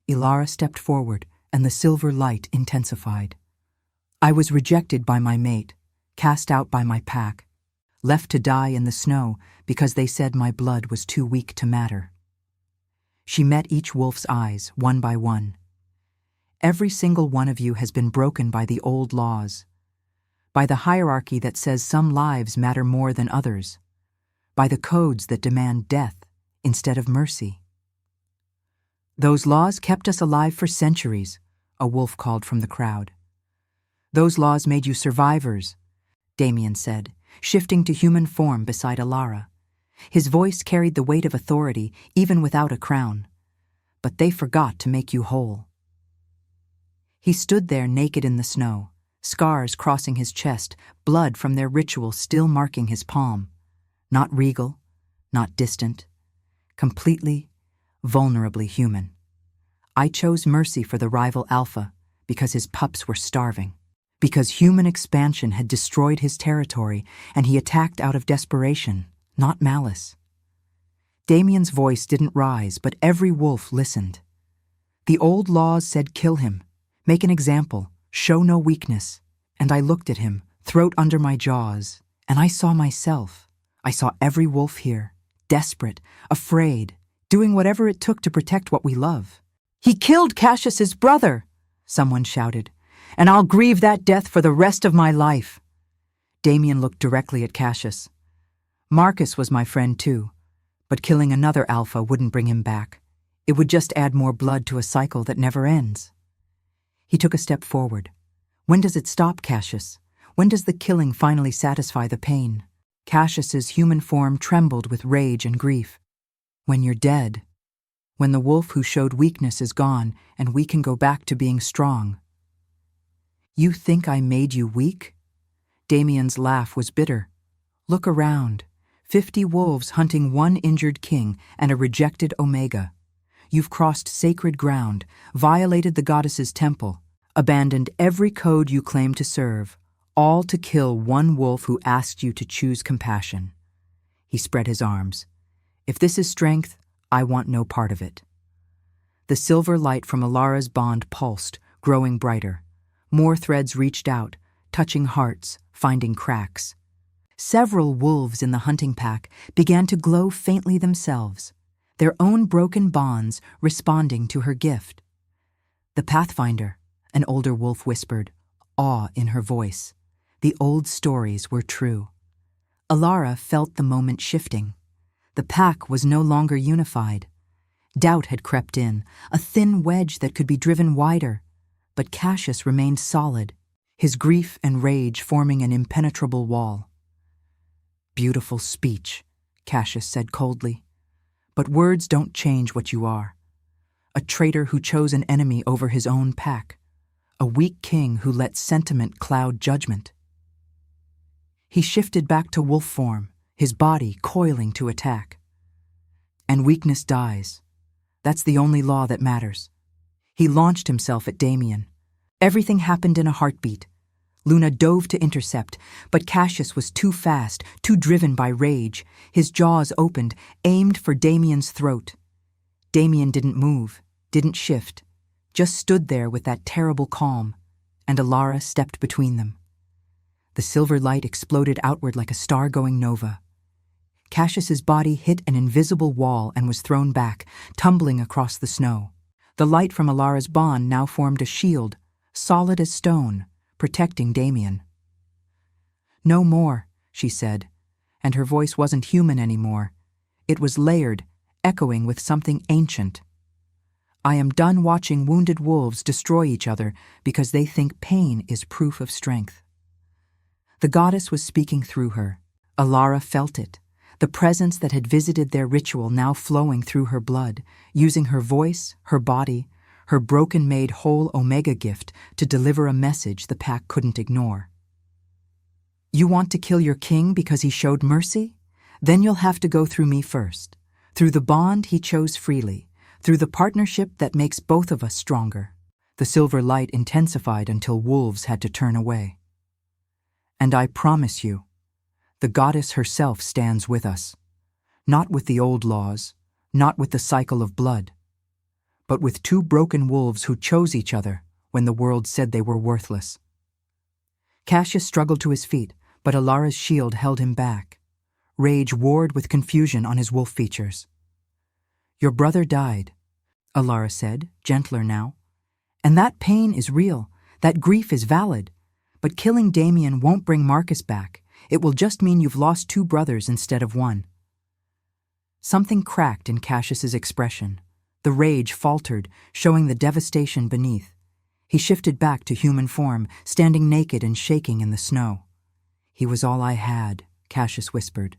Alara stepped forward, and the silver light intensified. "I was rejected by my mate, cast out by my pack, left to die in the snow because they said my blood was too weak to matter." She met each wolf's eyes, one by one. "Every single one of you has been broken by the old laws, by the hierarchy that says some lives matter more than others, by the codes that demand death instead of mercy." Those laws kept us alive for centuries, a wolf called from the crowd. Those laws made you survivors, Damien said, shifting to human form beside Alara. His voice carried the weight of authority even without a crown. But they forgot to make you whole. He stood there naked in the snow, scars crossing his chest, blood from their ritual still marking his palm. Not regal, not distant, completely, vulnerably human. I chose mercy for the rival Alpha because his pups were starving, because human expansion had destroyed his territory and he attacked out of desperation, not malice. Damien's voice didn't rise, but every wolf listened. The old laws said kill him, make an example, show no weakness. And I looked at him, throat under my jaws, and I saw myself. I saw every wolf here, desperate, afraid, doing whatever it took to protect what we love. "He killed Cassius's brother," someone shouted, "and I'll grieve that death for the rest of my life." Damien looked directly at Cassius. Marcus was my friend too, but killing another alpha wouldn't bring him back. It would just add more blood to a cycle that never ends. He took a step forward. "When does it stop, Cassius? When does the killing finally satisfy the pain?" Cassius's human form trembled with rage and grief. "When you're dead. When the wolf who showed weakness is gone and we can go back to being strong." "You think I made you weak?" Damien's laugh was bitter. "Look around. 50 wolves hunting one injured king and a rejected Omega. You've crossed sacred ground, violated the goddess's temple, abandoned every code you claim to serve, all to kill one wolf who asked you to choose compassion." He spread his arms. "If this is strength, I want no part of it." The silver light from Alara's bond pulsed, growing brighter. More threads reached out, touching hearts, finding cracks. Several wolves in the hunting pack began to glow faintly themselves, their own broken bonds responding to her gift. "The Pathfinder," an older wolf whispered, awe in her voice. The old stories were true. Alara felt the moment shifting. The pack was no longer unified. Doubt had crept in, a thin wedge that could be driven wider. But Cassius remained solid, his grief and rage forming an impenetrable wall. "Beautiful speech," Cassius said coldly. "But words don't change what you are. A traitor who chose an enemy over his own pack. A weak king who let sentiment cloud judgment." He shifted back to wolf form, his body coiling to attack. "And weakness dies. That's the only law that matters." He launched himself at Damien. Everything happened in a heartbeat. Luna dove to intercept, but Cassius was too fast, too driven by rage. His jaws opened, aimed for Damien's throat. Damien didn't move, didn't shift, just stood there with that terrible calm, and Alara stepped between them. The silver light exploded outward like a star-going nova. Cassius's body hit an invisible wall and was thrown back, tumbling across the snow. The light from Alara's bond now formed a shield, solid as stone, protecting Damien. "No more," she said, and her voice wasn't human anymore. It was layered, echoing with something ancient. "I am done watching wounded wolves destroy each other because they think pain is proof of strength." The goddess was speaking through her. Alara felt it, the presence that had visited their ritual now flowing through her blood, using her voice, her body, her broken-made whole Omega gift to deliver a message the pack couldn't ignore. "You want to kill your king because he showed mercy? Then you'll have to go through me first, through the bond he chose freely, through the partnership that makes both of us stronger." The silver light intensified until wolves had to turn away. "And I promise you, the goddess herself stands with us, not with the old laws, not with the cycle of blood, but with 2 broken wolves who chose each other when the world said they were worthless." Cassius struggled to his feet, but Alara's shield held him back. Rage warred with confusion on his wolf features. "Your brother died," Alara said, gentler now. "And that pain is real, that grief is valid, but killing Damien won't bring Marcus back. It will just mean you've lost 2 brothers instead of 1. Something cracked in Cassius's expression. The rage faltered, showing the devastation beneath. He shifted back to human form, standing naked and shaking in the snow. "He was all I had," Cassius whispered.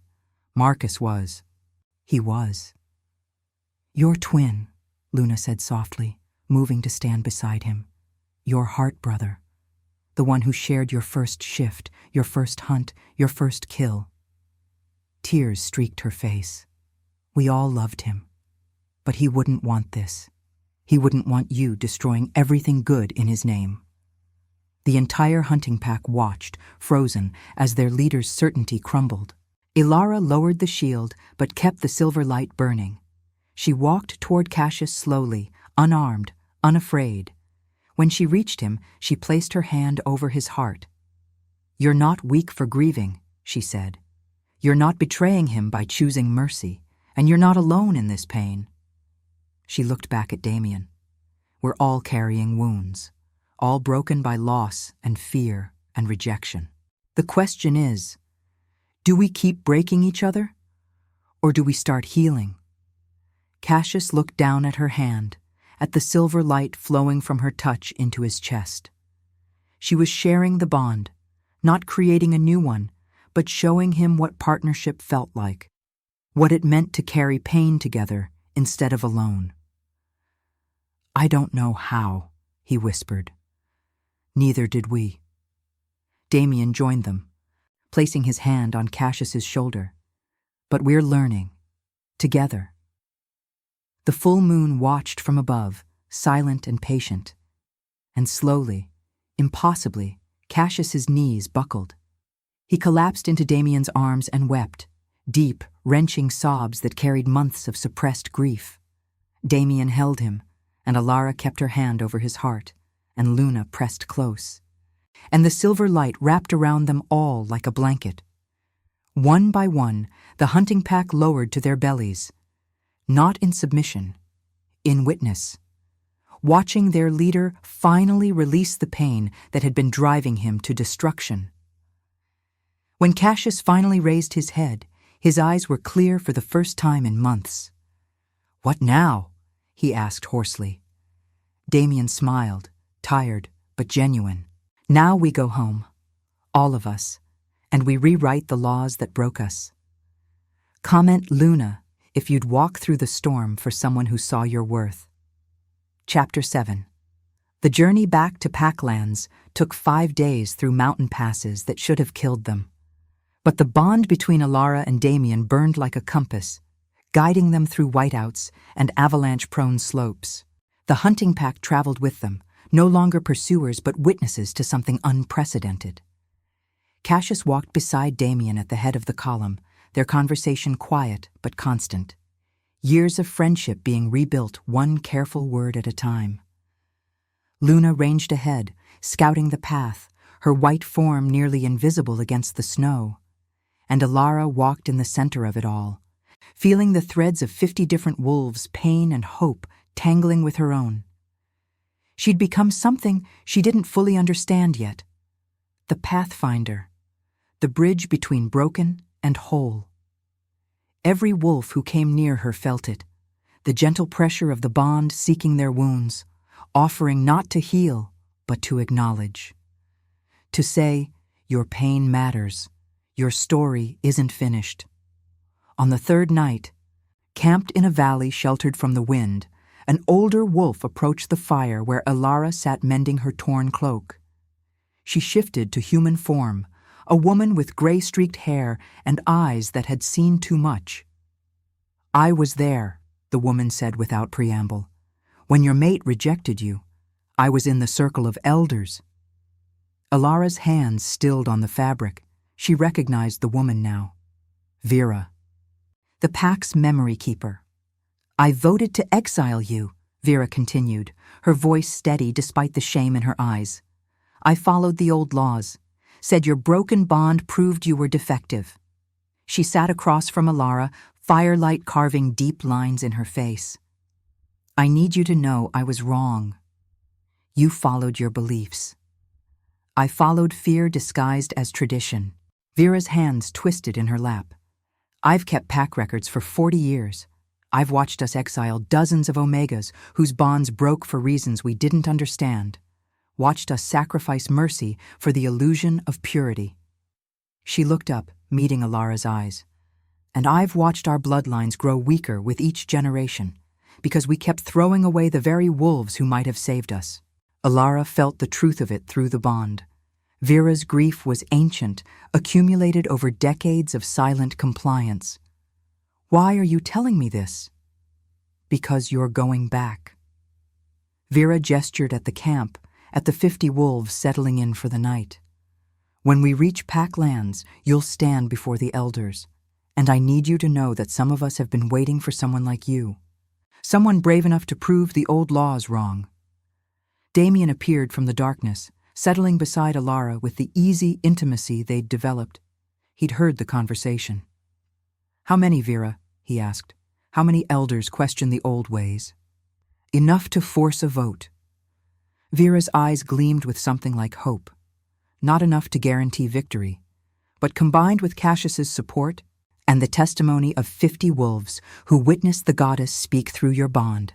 "Marcus was. He was." "Your twin," Luna said softly, moving to stand beside him. "Your heart brother. The one who shared your first shift, your first hunt, your first kill." Tears streaked her face. "We all loved him. But he wouldn't want this. He wouldn't want you destroying everything good in his name." The entire hunting pack watched, frozen, as their leader's certainty crumbled. Ilara lowered the shield, but kept the silver light burning. She walked toward Cassius slowly, unarmed, unafraid. When she reached him, she placed her hand over his heart. "You're not weak for grieving," she said. "You're not betraying him by choosing mercy, and you're not alone in this pain." She looked back at Damien. "We're all carrying wounds, all broken by loss and fear and rejection. The question is, do we keep breaking each other, or do we start healing?" Cassius looked down at her hand, at the silver light flowing from her touch into his chest. She was sharing the bond, not creating a new one, but showing him what partnership felt like, what it meant to carry pain together instead of alone. "I don't know how," he whispered. "Neither did we." Damien joined them, placing his hand on Cassius's shoulder. "But we're learning, together." The full moon watched from above, silent and patient. And slowly, impossibly, Cassius's knees buckled. He collapsed into Damien's arms and wept, deep, wrenching sobs that carried months of suppressed grief. Damien held him, and Ilara kept her hand over his heart, and Luna pressed close. And the silver light wrapped around them all like a blanket. One by one, the hunting pack lowered to their bellies, not in submission, in witness, watching their leader finally release the pain that had been driving him to destruction. When Cassius finally raised his head, his eyes were clear for the first time in months. "What now?" he asked hoarsely. Damien smiled, tired but genuine. "Now we go home, all of us, and we rewrite the laws that broke us. Comment Luna if you'd walk through the storm for someone who saw your worth." Chapter 7. The journey back to Packlands took 5 days through mountain passes that should have killed them. But the bond between Ilara and Damien burned like a compass, guiding them through whiteouts and avalanche-prone slopes. The hunting pack traveled with them, no longer pursuers but witnesses to something unprecedented. Cassius walked beside Damien at the head of the column, their conversation quiet but constant. Years of friendship being rebuilt one careful word at a time. Luna ranged ahead, scouting the path, her white form nearly invisible against the snow. And Ilara walked in the center of it all, feeling the threads of 50 different wolves' pain and hope tangling with her own. She'd become something she didn't fully understand yet. The pathfinder, the bridge between broken and whole. Every wolf who came near her felt it, the gentle pressure of the bond seeking their wounds, offering not to heal, but to acknowledge. To say, "Your pain matters. Your story isn't finished." On the 3rd night, camped in a valley sheltered from the wind, an older wolf approached the fire where Ilara sat mending her torn cloak. She shifted to human form, a woman with gray-streaked hair and eyes that had seen too much. "I was there," the woman said without preamble. "When your mate rejected you, I was in the circle of elders." Ilara's hands stilled on the fabric. She recognized the woman now. Vera. The pack's memory keeper. "I voted to exile you," Vera continued, her voice steady despite the shame in her eyes. "I followed the old laws, said your broken bond proved you were defective." She sat across from Ilara, firelight carving deep lines in her face. "I need you to know I was wrong. You followed your beliefs. I followed fear disguised as tradition." Vera's hands twisted in her lap. "I've kept pack records for 40 years. I've watched us exile dozens of Omegas whose bonds broke for reasons we didn't understand. Watched us sacrifice mercy for the illusion of purity. She looked up, meeting Alara's eyes. And I've watched our bloodlines grow weaker with each generation, because we kept throwing away the very wolves who might have saved us. Alara felt the truth of it through the bond. Vera's grief was ancient, accumulated over decades of silent compliance. Why are you telling me this? Because you're going back. Vera gestured at the camp, at the 50 wolves settling in for the night. When we reach Pack Lands, you'll stand before the elders, and I need you to know that some of us have been waiting for someone like you. Someone brave enough to prove the old laws wrong. Damien appeared from the darkness, settling beside Alara with the easy intimacy they'd developed. He'd heard the conversation. How many, Vera? He asked. How many elders question the old ways? Enough to force a vote. Vera's eyes gleamed with something like hope. Not enough to guarantee victory, but combined with Cassius's support and the testimony of 50 wolves who witnessed the goddess speak through your bond.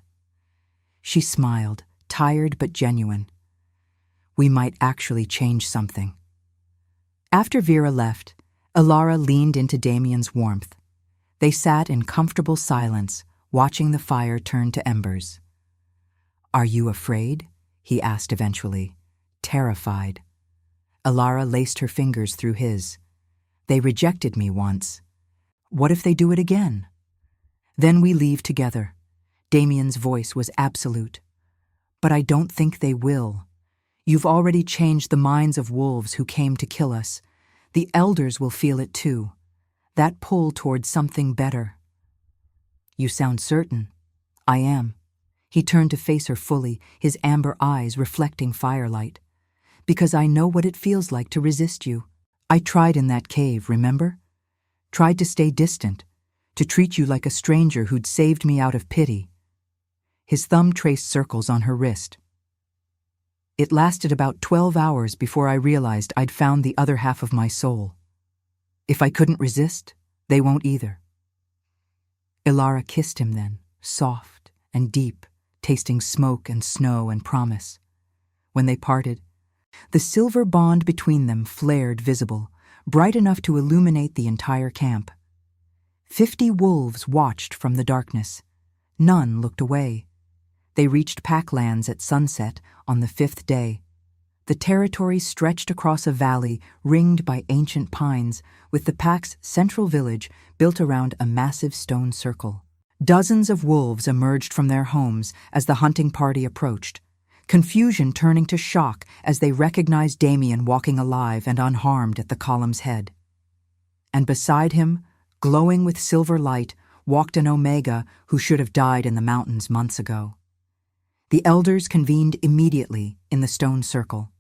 She smiled, tired but genuine. We might actually change something. After Vera left, Alara leaned into Damien's warmth. They sat in comfortable silence, watching the fire turn to embers. Are you afraid? He asked eventually, terrified. Alara laced her fingers through his. They rejected me once. What if they do it again? Then we leave together. Damien's voice was absolute. But I don't think they will. You've already changed the minds of wolves who came to kill us. The elders will feel it too. That pull towards something better. You sound certain. I am. He turned to face her fully, his amber eyes reflecting firelight. Because I know what it feels like to resist you. I tried in that cave, remember? Tried to stay distant, to treat you like a stranger who'd saved me out of pity. His thumb traced circles on her wrist. It lasted about 12 hours before I realized I'd found the other half of my soul. If I couldn't resist, they won't either. Alara kissed him then, soft and deep, tasting smoke and snow and promise. When they parted, the silver bond between them flared visible, bright enough to illuminate the entire camp. 50 wolves watched from the darkness. None looked away. They reached Pack Lands at sunset on the 5th day. The territory stretched across a valley ringed by ancient pines, with the pack's central village built around a massive stone circle. Dozens of wolves emerged from their homes as the hunting party approached, confusion turning to shock as they recognized Damien walking alive and unharmed at the column's head. And beside him, glowing with silver light, walked an Omega who should have died in the mountains months ago. The elders convened immediately in the stone circle.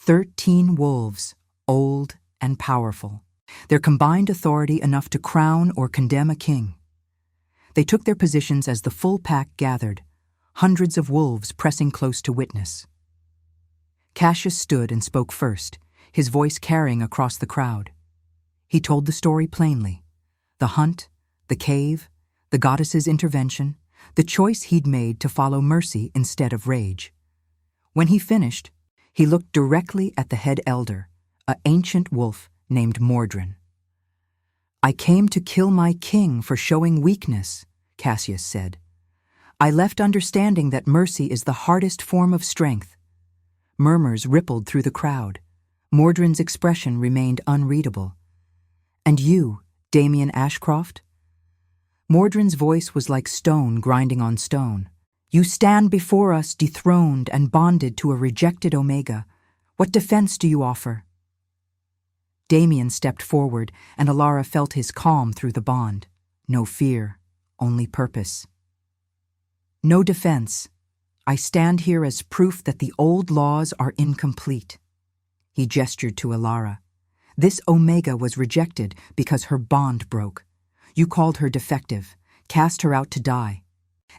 13 wolves, old and powerful, their combined authority enough to crown or condemn a king. They took their positions as the full pack gathered, hundreds of wolves pressing close to witness. Cassius stood and spoke first, his voice carrying across the crowd. He told the story plainly. The hunt, the cave, the goddess's intervention, the choice he'd made to follow mercy instead of rage. When he finished, he looked directly at the head elder, an ancient wolf named Mordrin. I came to kill my king for showing weakness, Cassius said. I left understanding that mercy is the hardest form of strength. Murmurs rippled through the crowd. Mordrin's expression remained unreadable. And you, Damien Ashcroft? Mordrin's voice was like stone grinding on stone. You stand before us dethroned and bonded to a rejected Omega. What defense do you offer? Damien stepped forward, and Alara felt his calm through the bond. No fear, only purpose. No defense. I stand here as proof that the old laws are incomplete. He gestured to Alara. This Omega was rejected because her bond broke. You called her defective, cast her out to die.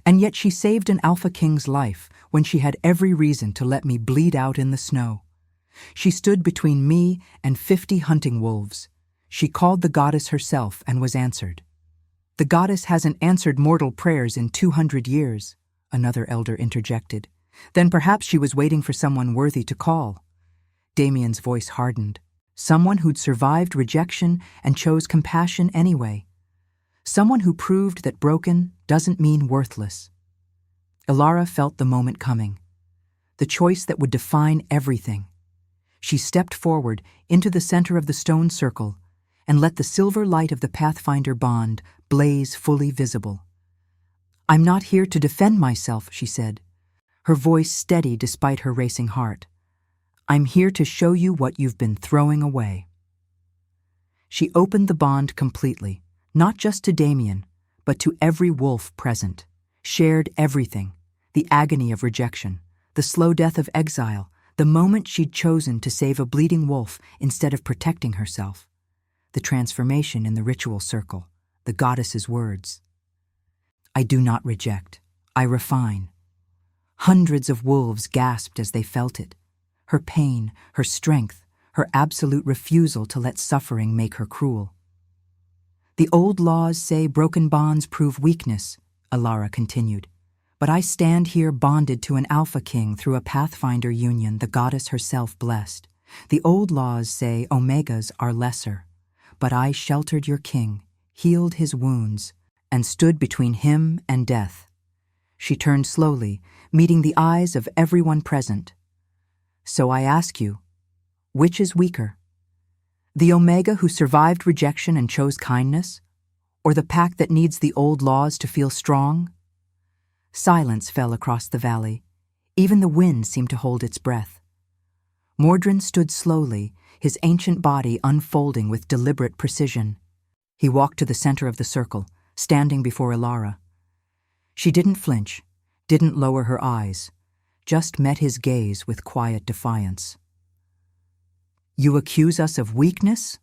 And yet she saved an Alpha King's life when she had every reason to let me bleed out in the snow. She stood between me and 50 hunting wolves. She called the goddess herself and was answered. "The goddess hasn't answered mortal prayers in 200 years, another elder interjected. Then perhaps she was waiting for someone worthy to call. Damien's voice hardened. Someone who'd survived rejection and chose compassion anyway. Someone who proved that broken doesn't mean worthless. Ilara felt the moment coming. The choice that would define everything. She stepped forward into the center of the stone circle and let the silver light of the Pathfinder bond blaze fully visible. "I'm not here to defend myself," she said, her voice steady despite her racing heart. "I'm here to show you what you've been throwing away." She opened the bond completely, not just to Damien, but to every wolf present, shared everything, the agony of rejection, the slow death of exile, the moment she'd chosen to save a bleeding wolf instead of protecting herself, the transformation in the ritual circle, the goddess's words. "I do not reject, I refine." Hundreds of wolves gasped as they felt it. Her pain, her strength, her absolute refusal to let suffering make her cruel. "The old laws say broken bonds prove weakness," Ilara continued. "But I stand here bonded to an Alpha King through a Pathfinder union the goddess herself blessed. The old laws say Omegas are lesser, but I sheltered your king, healed his wounds, and stood between him and death." She turned slowly, meeting the eyes of everyone present. "So I ask you, which is weaker? The Omega who survived rejection and chose kindness? Or the pack that needs the old laws to feel strong?" Silence fell across the valley. Even the wind seemed to hold its breath. Mordrin stood slowly, his ancient body unfolding with deliberate precision. He walked to the center of the circle, standing before Ilara. She didn't flinch, didn't lower her eyes, just met his gaze with quiet defiance. "You accuse us of weakness?"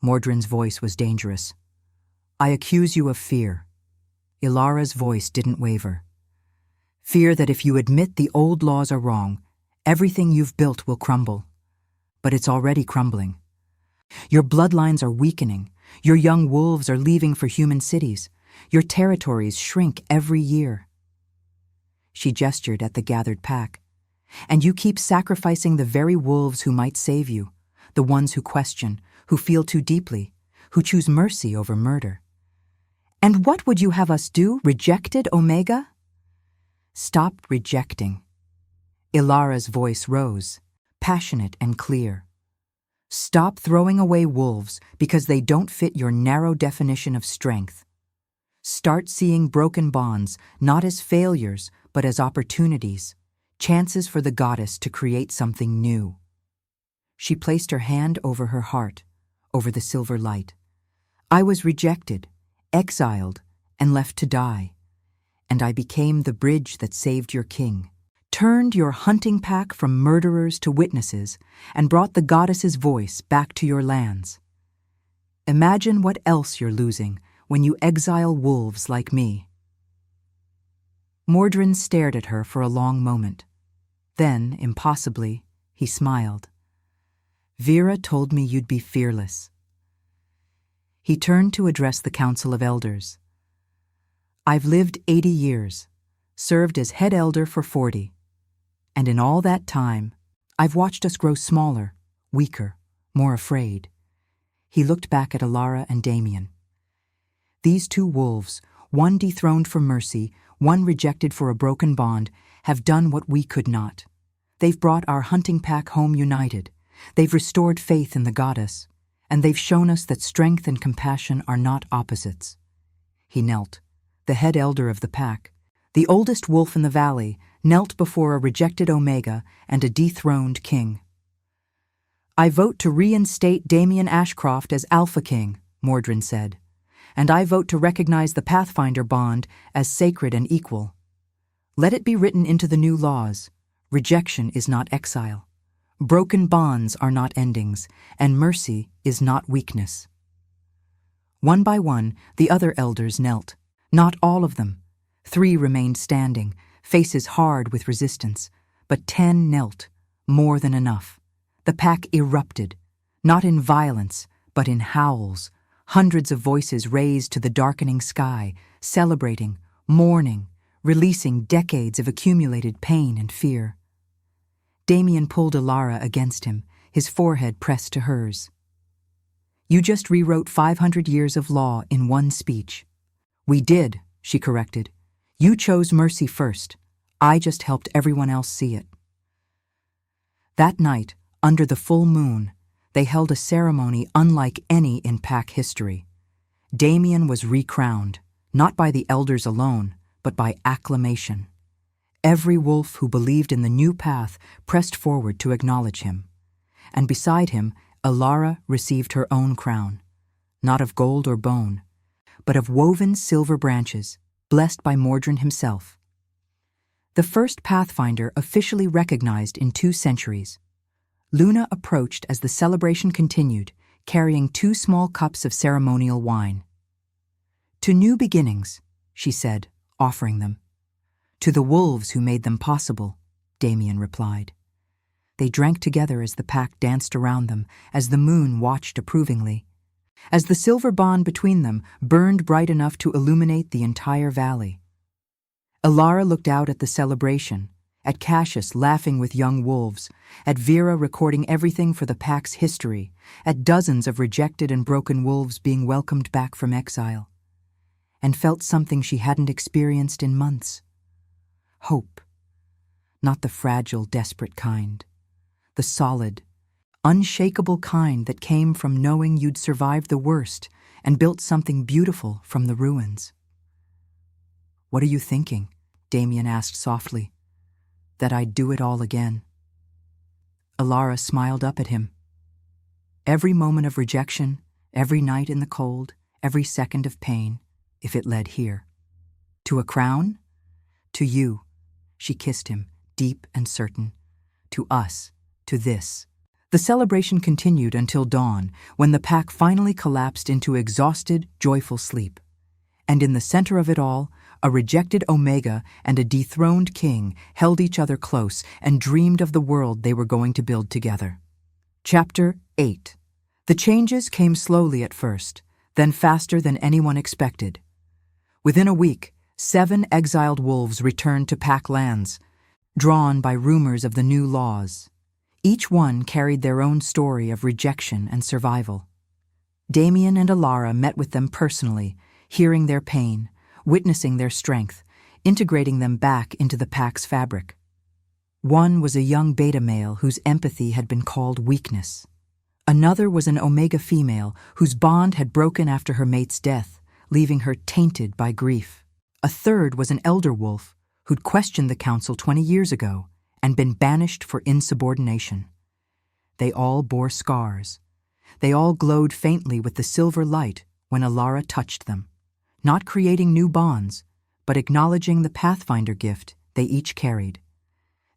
Mordrin's voice was dangerous. "I accuse you of fear." Ilara's voice didn't waver. "Fear that if you admit the old laws are wrong, everything you've built will crumble. But it's already crumbling. Your bloodlines are weakening. Your young wolves are leaving for human cities. Your territories shrink every year." She gestured at the gathered pack. "And you keep sacrificing the very wolves who might save you, the ones who question, who feel too deeply, who choose mercy over murder. And what would you have us do, rejected Omega?" "Stop rejecting." Ilara's voice rose, passionate and clear. "Stop throwing away wolves because they don't fit your narrow definition of strength. Start seeing broken bonds not as failures, but as opportunities, chances for the goddess to create something new." She placed her hand over her heart, over the silver light. "I was rejected, exiled, and left to die, and I became the bridge that saved your king, turned your hunting pack from murderers to witnesses, and brought the goddess's voice back to your lands. Imagine what else you're losing when you exile wolves like me." Mordrin stared at her for a long moment. Then, impossibly, he smiled. "Vera told me you'd be fearless." He turned to address the Council of Elders. "I've lived 80 years, served as head elder for 40, and in all that time, I've watched us grow smaller, weaker, more afraid." He looked back at Ilara and Damien. "These two wolves, one dethroned for mercy, one rejected for a broken bond, have done what we could not. They've brought our hunting pack home united. They've restored faith in the goddess, and they've shown us that strength and compassion are not opposites." He knelt, the head elder of the pack, the oldest wolf in the valley, knelt before a rejected Omega and a dethroned king. "I vote to reinstate Damien Ashcroft as Alpha King," Mordrin said, "and I vote to recognize the Pathfinder bond as sacred and equal. Let it be written into the new laws. Rejection is not exile. Broken bonds are not endings, and mercy is not weakness." One by one, the other elders knelt. Not all of them. 3 remained standing, faces hard with resistance, but 10 knelt, more than enough. The pack erupted, not in violence, but in howls, Hundreds of voices raised to the darkening sky, celebrating, mourning, releasing decades of accumulated pain and fear. Damien pulled Alara against him, his forehead pressed to hers. "You just rewrote 500 years of law in one speech." "We did," she corrected. "You chose mercy first. I just helped everyone else see it." That night, under the full moon, they held a ceremony unlike any in Pack history. Damien was recrowned, not by the elders alone, but by acclamation. Every wolf who believed in the new path pressed forward to acknowledge him. And beside him, Alara received her own crown, not of gold or bone, but of woven silver branches, blessed by Mordrin himself. The first Pathfinder officially recognized in 2 centuries. Luna approached as the celebration continued, carrying 2 small cups of ceremonial wine. "To new beginnings," she said, offering them. "To the wolves who made them possible," Damien replied. They drank together as the pack danced around them, as the moon watched approvingly, as the silver bond between them burned bright enough to illuminate the entire valley. Alara looked out at the celebration, at Cassius laughing with young wolves, at Vera recording everything for the pack's history, at dozens of rejected and broken wolves being welcomed back from exile, and felt something she hadn't experienced in months. Hope. Not the fragile, desperate kind. The solid, unshakable kind that came from knowing you'd survived the worst and built something beautiful from the ruins. "What are you thinking?" Damien asked softly. "That I'd do it all again." Alara smiled up at him. "Every moment of rejection, every night in the cold, every second of pain, if it led here. To a crown? To you." She kissed him, deep and certain. "To us. To this." The celebration continued until dawn, when the pack finally collapsed into exhausted, joyful sleep. And in the center of it all, a rejected Omega and a dethroned king held each other close and dreamed of the world they were going to build together. Chapter 8. The changes came slowly at first, then faster than anyone expected. Within a week, 7 exiled wolves returned to Pack lands, drawn by rumors of the new laws. Each one carried their own story of rejection and survival. Damien and Alara met with them personally, hearing their pain, witnessing their strength, integrating them back into the pack's fabric. One was a young beta male whose empathy had been called weakness. Another was an omega female whose bond had broken after her mate's death, leaving her tainted by grief. A third was an elder wolf who'd questioned the council 20 years ago and been banished for insubordination. They all bore scars. They all glowed faintly with the silver light when Alara touched them, not creating new bonds, but acknowledging the Pathfinder gift they each carried.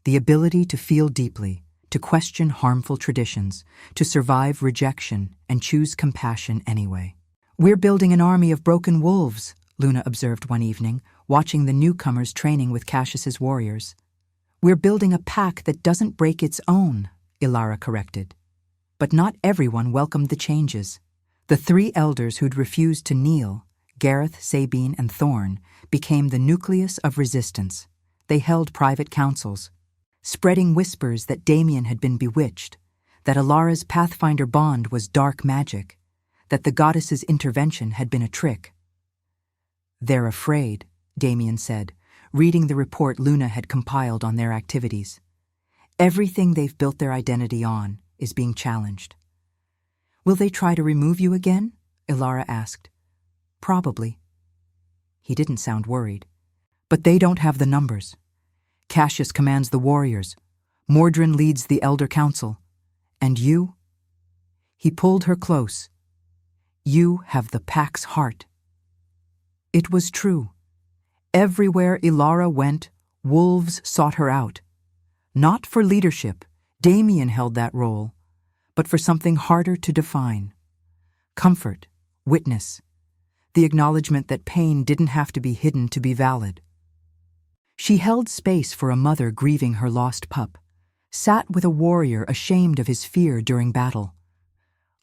The ability to feel deeply, to question harmful traditions, to survive rejection and choose compassion anyway. "We're building an army of broken wolves," Luna observed one evening, watching the newcomers training with Cassius's warriors. "We're building a pack that doesn't break its own," Alara corrected. But not everyone welcomed the changes. The 3 elders who'd refused to kneel, Gareth, Sabine, and Thorn, became the nucleus of resistance. They held private councils, spreading whispers that Damien had been bewitched, that Alara's Pathfinder bond was dark magic, that the goddess's intervention had been a trick. "They're afraid," Damien said, reading the report Luna had compiled on their activities. "Everything they've built their identity on is being challenged." "Will they try to remove you again?" Alara asked. "Probably." He didn't sound worried. "But they don't have the numbers. Cassius commands the warriors. Mordrin leads the Elder Council. And you?" He pulled her close. "You have the pack's heart." It was true. Everywhere Alara went, wolves sought her out. Not for leadership, Damien held that role, but for something harder to define. Comfort, witness, the acknowledgement that pain didn't have to be hidden to be valid. She held space for a mother grieving her lost pup, sat with a warrior ashamed of his fear during battle.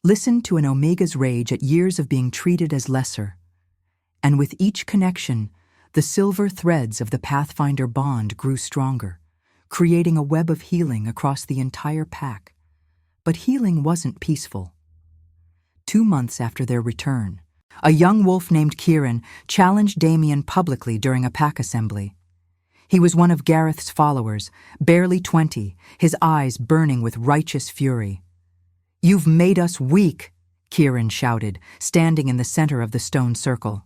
listened to an Omega's rage at years of being treated as lesser. And with each connection, the silver threads of the Pathfinder bond grew stronger, creating a web of healing across the entire pack. But healing wasn't peaceful. 2 months after their return, a young wolf named Kieran challenged Damien publicly during a pack assembly. He was one of Gareth's followers, barely 20, his eyes burning with righteous fury. "You've made us weak," Kieran shouted, standing in the center of the stone circle.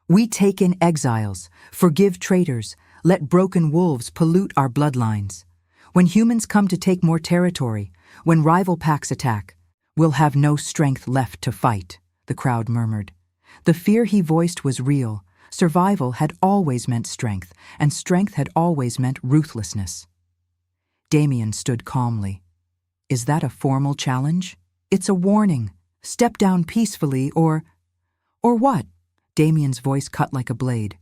"We take in exiles, forgive traitors, let broken wolves pollute our bloodlines. When humans come to take more territory, when rival packs attack, we'll have no strength left to fight," the crowd murmured. The fear he voiced was real. Survival had always meant strength, and strength had always meant ruthlessness. Damien stood calmly. "Is that a formal challenge? It's a warning. Step down peacefully or what?" Damien's voice cut like a blade.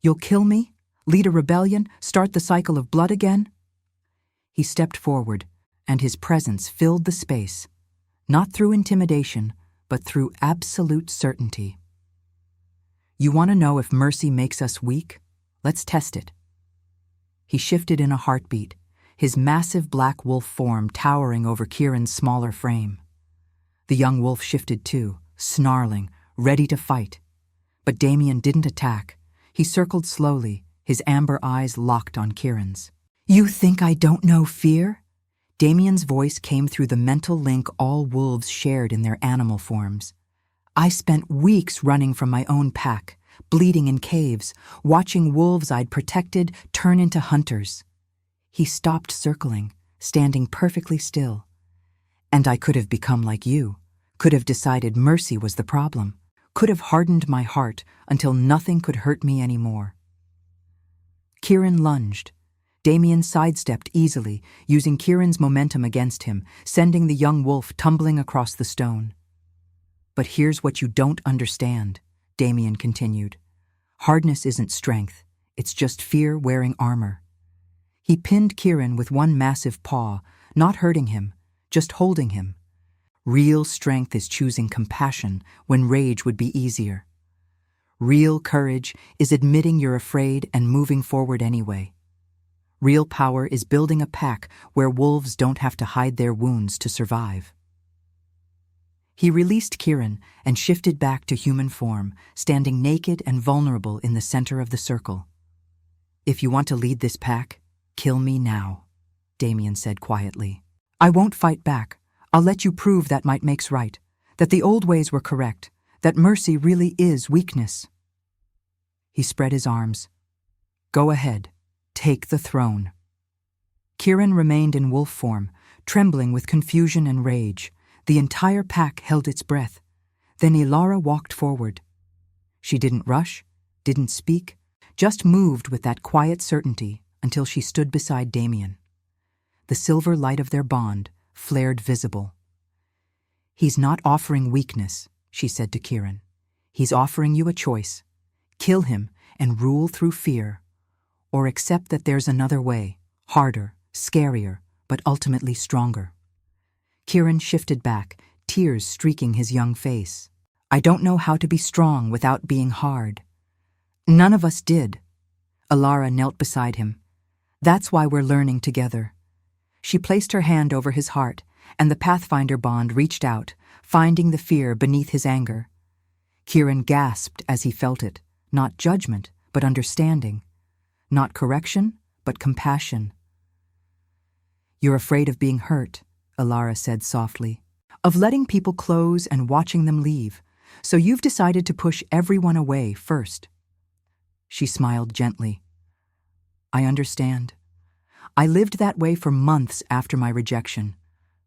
"You'll kill me? Lead a rebellion? Start the cycle of blood again?" He stepped forward, and his presence filled the space, not through intimidation, but through absolute certainty. "You want to know if mercy makes us weak? Let's test it." He shifted in a heartbeat, his massive black wolf form towering over Kieran's smaller frame. The young wolf shifted too, snarling, ready to fight. But Damien didn't attack. He circled slowly, his amber eyes locked on Kieran's. "You think I don't know fear?" Damien's voice came through the mental link all wolves shared in their animal forms. "I spent weeks running from my own pack, bleeding in caves, watching wolves I'd protected turn into hunters." He stopped circling, standing perfectly still. "And I could have become like you, could have decided mercy was the problem, could have hardened my heart until nothing could hurt me anymore." Kieran lunged. Damien sidestepped easily, using Kieran's momentum against him, sending the young wolf tumbling across the stone. "But here's what you don't understand," Damien continued. "Hardness isn't strength, it's just fear wearing armor." He pinned Kieran with one massive paw, not hurting him, just holding him. Real strength is choosing compassion when rage would be easier. Real courage is admitting you're afraid and moving forward anyway. Real power is building a pack where wolves don't have to hide their wounds to survive. He released Kieran and shifted back to human form, standing naked and vulnerable in the center of the circle. "If you want to lead this pack, kill me now," Damien said quietly. "I won't fight back. I'll let you prove that might makes right, that the old ways were correct, that mercy really is weakness." He spread his arms. "Go ahead. Take the throne." Kieran remained in wolf form, trembling with confusion and rage. The entire pack held its breath. Then Ilara walked forward. She didn't rush, didn't speak, just moved with that quiet certainty until she stood beside Damien. The silver light of their bond flared visible. "He's not offering weakness," she said to Kieran. "He's offering you a choice. Kill him and rule through fear, or accept that there's another way, harder, scarier, but ultimately stronger." Kieran shifted back, tears streaking his young face. "I don't know how to be strong without being hard." "None of us did." Ilara knelt beside him. "That's why we're learning together." She placed her hand over his heart, and the Pathfinder bond reached out, finding the fear beneath his anger. Kieran gasped as he felt it, not judgment, but understanding. Not correction, but compassion. "You're afraid of being hurt," Ilara said softly, "of letting people close and watching them leave, so you've decided to push everyone away first." She smiled gently. "I understand. I lived that way for months after my rejection,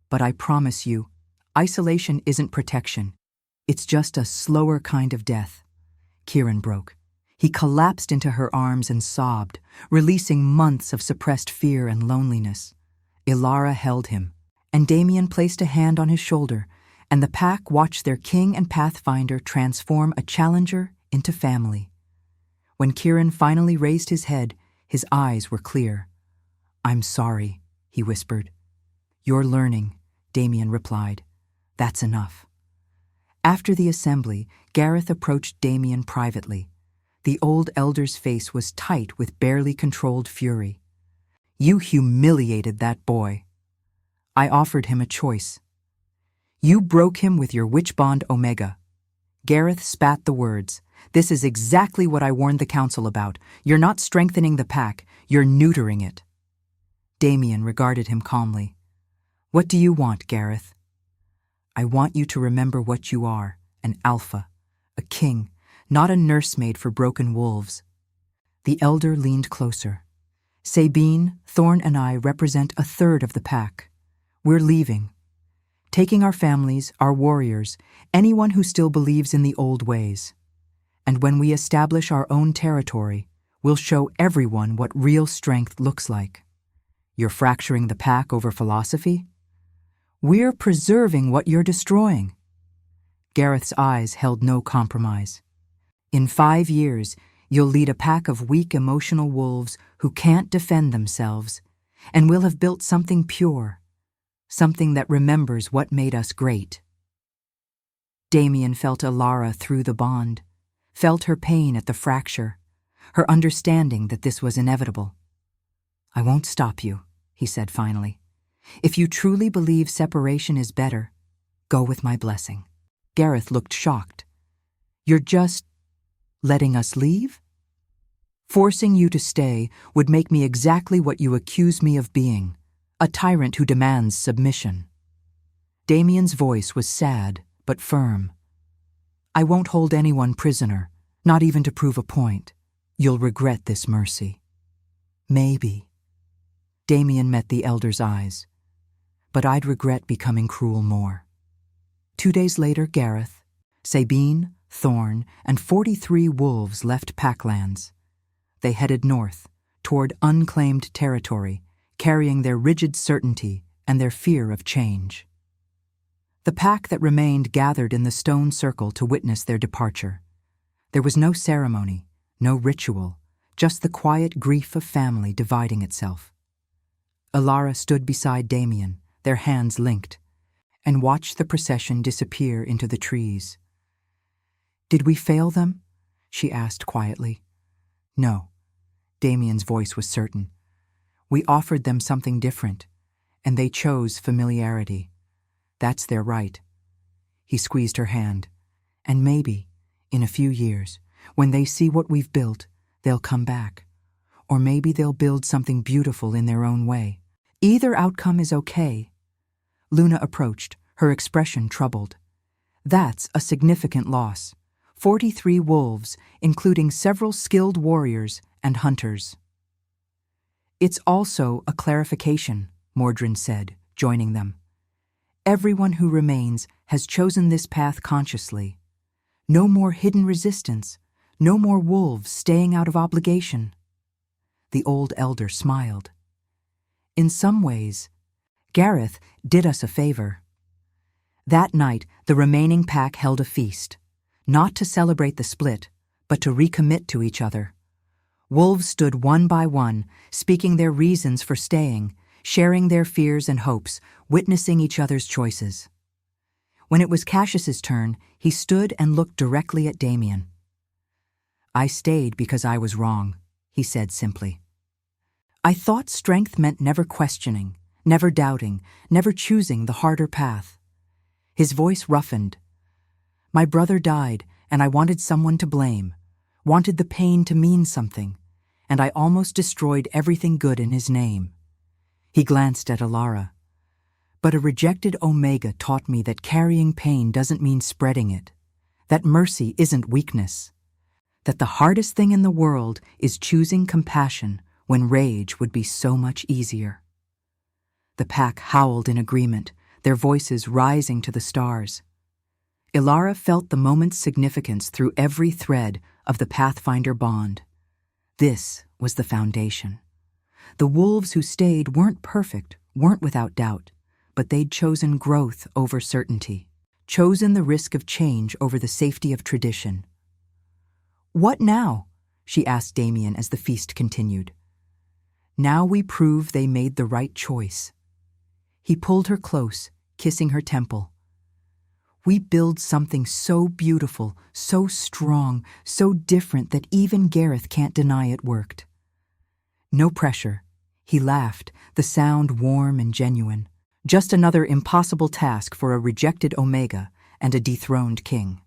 but I promise you, isolation isn't protection. It's just a slower kind of death." Kieran broke. He collapsed into her arms and sobbed, releasing months of suppressed fear and loneliness. Ilara held him, and Damien placed a hand on his shoulder, and the pack watched their king and Pathfinder transform a challenger into family. When Kieran finally raised his head, his eyes were clear. "I'm sorry," he whispered. "You're learning," Damien replied. "That's enough." After the assembly, Gareth approached Damien privately. The old elder's face was tight with barely controlled fury. "You humiliated that boy." I offered him a choice. "You broke him with your witch bond Omega." Gareth spat the words. "This is exactly what I warned the council about. You're not strengthening the pack, you're neutering it." Damien regarded him calmly. "What do you want, Gareth?" "I want you to remember what you are, an alpha, a king, not a nursemaid for broken wolves." The elder leaned closer. "Sabine, Thorn, and I represent a third of the pack. We're leaving. Taking our families, our warriors, anyone who still believes in the old ways. And when we establish our own territory, we'll show everyone what real strength looks like." "You're fracturing the pack over philosophy?" "We're preserving what you're destroying." Gareth's eyes held no compromise. "In 5 years, you'll lead a pack of weak, emotional wolves who can't defend themselves, and we'll have built something pure, something that remembers what made us great." Damien felt Alara through the bond, felt her pain at the fracture, her understanding that this was inevitable. "I won't stop you," he said finally. "If you truly believe separation is better, go with my blessing." Gareth looked shocked. "You're just letting us leave?" "Forcing you to stay would make me exactly what you accuse me of being, a tyrant who demands submission." Damien's voice was sad but firm. "I won't hold anyone prisoner, not even to prove a point. You'll regret this mercy." "Maybe." Damien met the elder's eyes. "But I'd regret becoming cruel more." 2 days later, Gareth, Sabine, Thorn, and 43 wolves left Packlands. They headed north, toward unclaimed territory, carrying their rigid certainty and their fear of change. The pack that remained gathered in the stone circle to witness their departure. There was no ceremony, no ritual, just the quiet grief of family dividing itself. Alara stood beside Damien, their hands linked, and watched the procession disappear into the trees. "Did we fail them?" she asked quietly. "No." Damien's voice was certain. "We offered them something different, and they chose familiarity. That's their right." He squeezed her hand. "And maybe, in a few years, when they see what we've built, they'll come back. Or maybe they'll build something beautiful in their own way. Either outcome is okay." Luna approached, her expression troubled. "That's a significant loss. 43 wolves, including several skilled warriors and hunters." "It's also a clarification," Mordrin said, joining them. "Everyone who remains has chosen this path consciously. No more hidden resistance, no more wolves staying out of obligation." The old elder smiled. "In some ways, Gareth did us a favor." That night, the remaining pack held a feast, not to celebrate the split, but to recommit to each other. Wolves stood one by one, speaking their reasons for staying, sharing their fears and hopes, witnessing each other's choices. When it was Cassius's turn, he stood and looked directly at Damien. "I stayed because I was wrong," he said simply. "I thought strength meant never questioning, never doubting, never choosing the harder path." His voice roughened. "My brother died, and I wanted someone to blame, wanted the pain to mean something, and I almost destroyed everything good in his name." He glanced at Alara. "But a rejected Omega taught me that carrying pain doesn't mean spreading it, that mercy isn't weakness, that the hardest thing in the world is choosing compassion when rage would be so much easier." The pack howled in agreement, their voices rising to the stars. Ilara felt the moment's significance through every thread of the Pathfinder bond. This was the foundation. The wolves who stayed weren't perfect, weren't without doubt, but they'd chosen growth over certainty, chosen the risk of change over the safety of tradition. "What now?" she asked Damien as the feast continued. "Now we prove they made the right choice." He pulled her close, kissing her temple. We build something so beautiful, so strong, so different that even Gareth can't deny it worked. No pressure. He laughed, the sound warm and genuine. Just another impossible task for a rejected Omega and a dethroned king.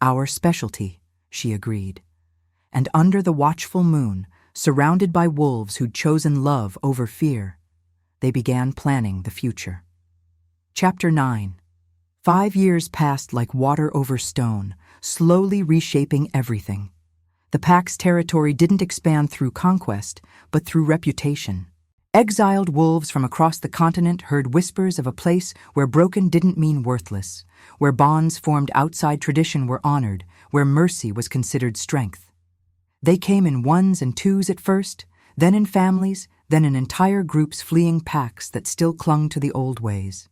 Our specialty, she agreed. And under the watchful moon, surrounded by wolves who'd chosen love over fear, they began planning the future. Chapter 9. 5 years passed like water over stone, slowly reshaping everything. The pack's territory didn't expand through conquest, but through reputation. Exiled wolves from across the continent heard whispers of a place where broken didn't mean worthless, where bonds formed outside tradition were honored, where mercy was considered strength. They came in ones and twos at first, then in families, then in entire groups fleeing packs that still clung to the old ways.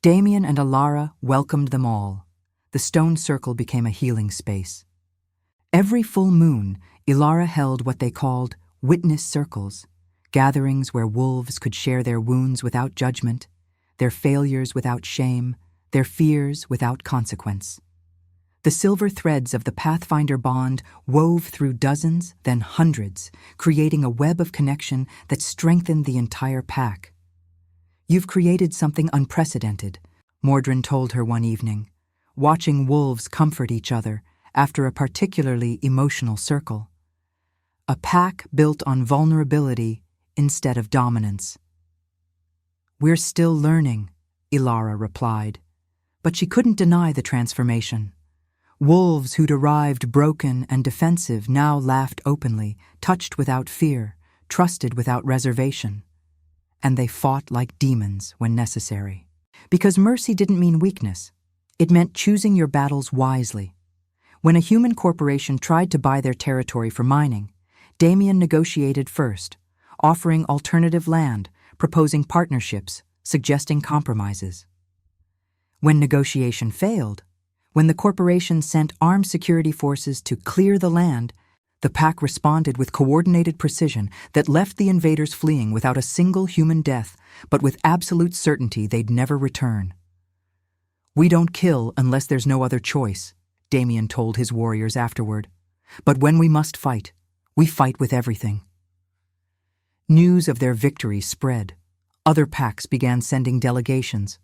Damien and Alara welcomed them all. The stone circle became a healing space. Every full moon, Ilara held what they called witness circles, gatherings where wolves could share their wounds without judgment, their failures without shame, their fears without consequence. The silver threads of the Pathfinder bond wove through dozens, then hundreds, creating a web of connection that strengthened the entire pack. "You've created something unprecedented," Mordrin told her one evening, watching wolves comfort each other after a particularly emotional circle. A pack built on vulnerability instead of dominance. "We're still learning," Ilara replied, but she couldn't deny the transformation. Wolves who'd arrived broken and defensive now laughed openly, touched without fear, trusted without reservation. And they fought like demons when necessary. Because mercy didn't mean weakness. It meant choosing your battles wisely. When a human corporation tried to buy their territory for mining, Damien negotiated first, offering alternative land, proposing partnerships, suggesting compromises. When negotiation failed, when the corporation sent armed security forces to clear the land, the pack responded with coordinated precision that left the invaders fleeing without a single human death, but with absolute certainty they'd never return. "We don't kill unless there's no other choice," Damien told his warriors afterward. "But when we must fight, we fight with everything." News of their victory spread. Other packs began sending delegations.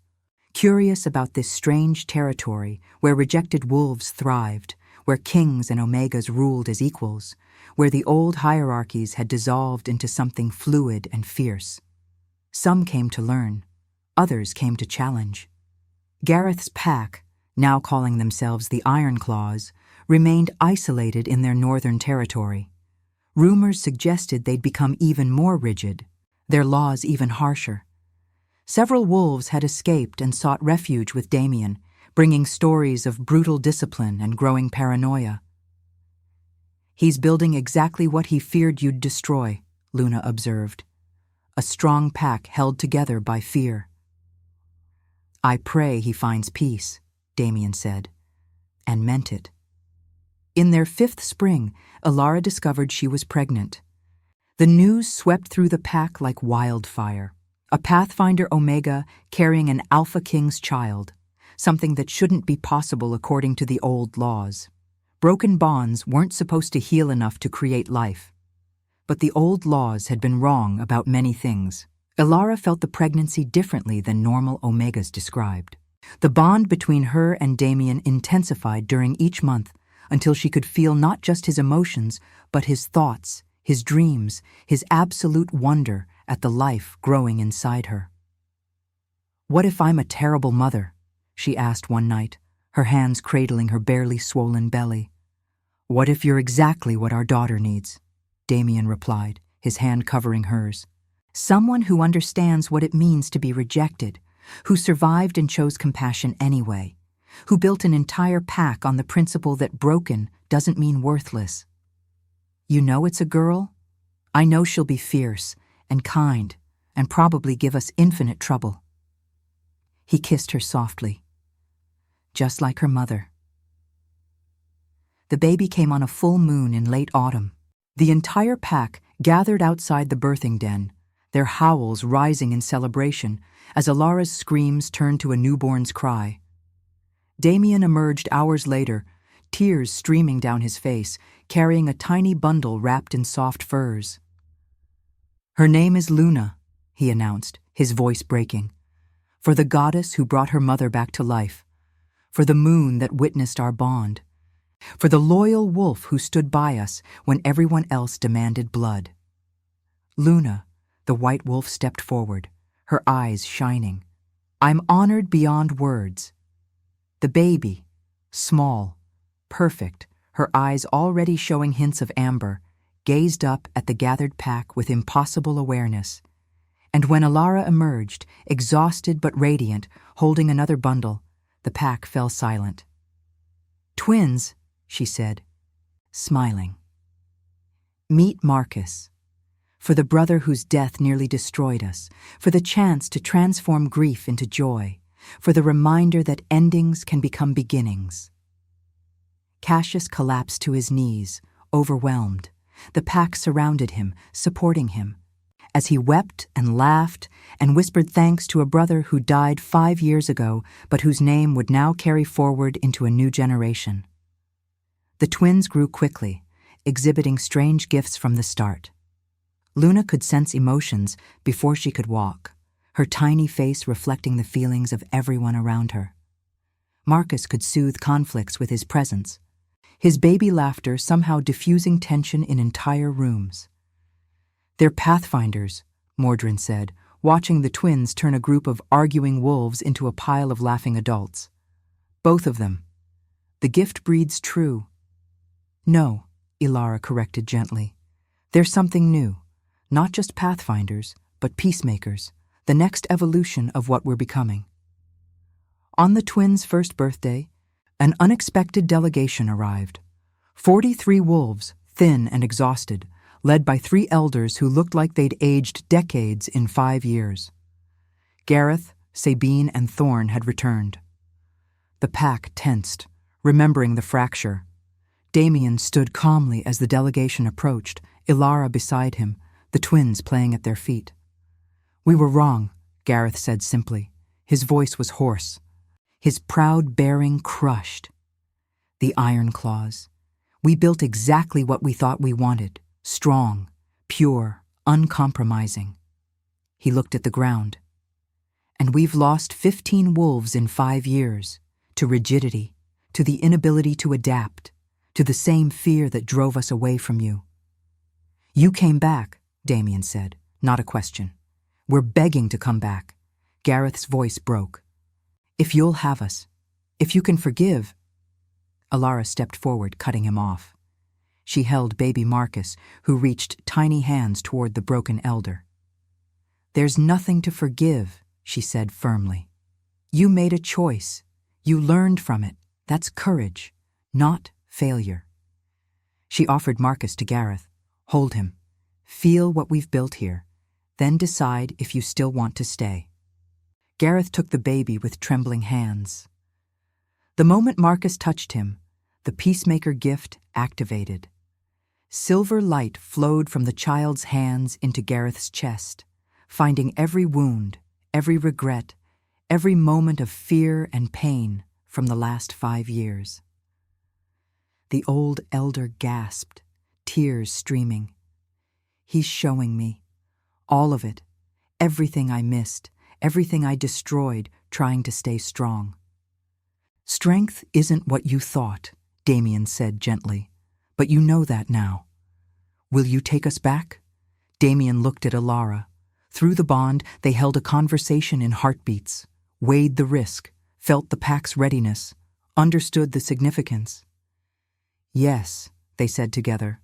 Curious about this strange territory where rejected wolves thrived, where kings and omegas ruled as equals, where the old hierarchies had dissolved into something fluid and fierce. Some came to learn, others came to challenge. Gareth's pack, now calling themselves the Ironclaws, remained isolated in their northern territory. Rumors suggested they'd become even more rigid, their laws even harsher. Several wolves had escaped and sought refuge with Damien, bringing stories of brutal discipline and growing paranoia. "He's building exactly what he feared you'd destroy," Luna observed. "A strong pack held together by fear." "I pray he finds peace," Damien said, and meant it. In their 5th spring, Ilara discovered she was pregnant. The news swept through the pack like wildfire. A Pathfinder Omega carrying an Alpha King's child, something that shouldn't be possible according to the old laws. Broken bonds weren't supposed to heal enough to create life. But the old laws had been wrong about many things. Ilara felt the pregnancy differently than normal Omegas described. The bond between her and Damien intensified during each month until she could feel not just his emotions, but his thoughts, his dreams, his absolute wonder at the life growing inside her. "What if I'm a terrible mother?" she asked one night, her hands cradling her barely swollen belly. "What if you're exactly what our daughter needs?" Damien replied, his hand covering hers. "Someone who understands what it means to be rejected, who survived and chose compassion anyway, who built an entire pack on the principle that broken doesn't mean worthless. You know it's a girl? I know she'll be fierce and kind and probably give us infinite trouble." He kissed her softly, just like her mother. The baby came on a full moon in late autumn. The entire pack gathered outside the birthing den, their howls rising in celebration as Alara's screams turned to a newborn's cry. Damien emerged hours later, tears streaming down his face, carrying a tiny bundle wrapped in soft furs. "Her name is Luna," he announced, his voice breaking. "For the goddess who brought her mother back to life. For the moon that witnessed our bond. For the loyal wolf who stood by us when everyone else demanded blood." "Luna," the white wolf stepped forward, her eyes shining. "I'm honored beyond words." The baby, small, perfect, her eyes already showing hints of amber, gazed up at the gathered pack with impossible awareness. And when Alara emerged, exhausted but radiant, holding another bundle, the pack fell silent. "Twins," she said, smiling. "Meet Marcus. For the brother whose death nearly destroyed us, for the chance to transform grief into joy, for the reminder that endings can become beginnings." Cassius collapsed to his knees, overwhelmed. The pack surrounded him, supporting him, as he wept and laughed and whispered thanks to a brother who died 5 years ago, but whose name would now carry forward into a new generation. The twins grew quickly, exhibiting strange gifts from the start. Luna could sense emotions before she could walk, her tiny face reflecting the feelings of everyone around her. Marcus could soothe conflicts with his presence, his baby laughter somehow diffusing tension in entire rooms. "They're pathfinders," Mordrin said, watching the twins turn a group of arguing wolves into a pile of laughing adults. "Both of them. The gift breeds true." "No," Ilara corrected gently. "They're something new. Not just pathfinders, but peacemakers, the next evolution of what we're becoming." On the twins' first birthday, an unexpected delegation arrived. 43 wolves, thin and exhausted, led by 3 elders who looked like they'd aged decades in 5 years. Gareth, Sabine, and Thorn had returned. The pack tensed, remembering the fracture. Damien stood calmly as the delegation approached, Ilara beside him, the twins playing at their feet. "We were wrong," Gareth said simply. His voice was hoarse, his proud bearing crushed. "The Iron Claws. We built exactly what we thought we wanted. Strong, pure, uncompromising." He looked at the ground. "And we've lost 15 wolves in 5 years, to rigidity, to the inability to adapt, to the same fear that drove us away from you." "You came back," Damien said, not a question. "We're begging to come back." Gareth's voice broke. "If you'll have us, if you can forgive." Alara stepped forward, cutting him off. She held baby Marcus, who reached tiny hands toward the broken elder. "There's nothing to forgive," she said firmly. "You made a choice. You learned from it. That's courage, not failure." She offered Marcus to Gareth. "Hold him. Feel what we've built here. Then decide if you still want to stay." Gareth took the baby with trembling hands. The moment Marcus touched him, the peacemaker gift activated. Silver light flowed from the child's hands into Gareth's chest, finding every wound, every regret, every moment of fear and pain from the last 5 years. The old elder gasped, tears streaming. "He's showing me. All of it. Everything I missed, everything I destroyed trying to stay strong." "Strength isn't what you thought," Damien said gently, "but you know that now. Will you take us back?" Damien looked at Alara. Through the bond, they held a conversation in heartbeats, weighed the risk, felt the pack's readiness, understood the significance. "Yes," they said together.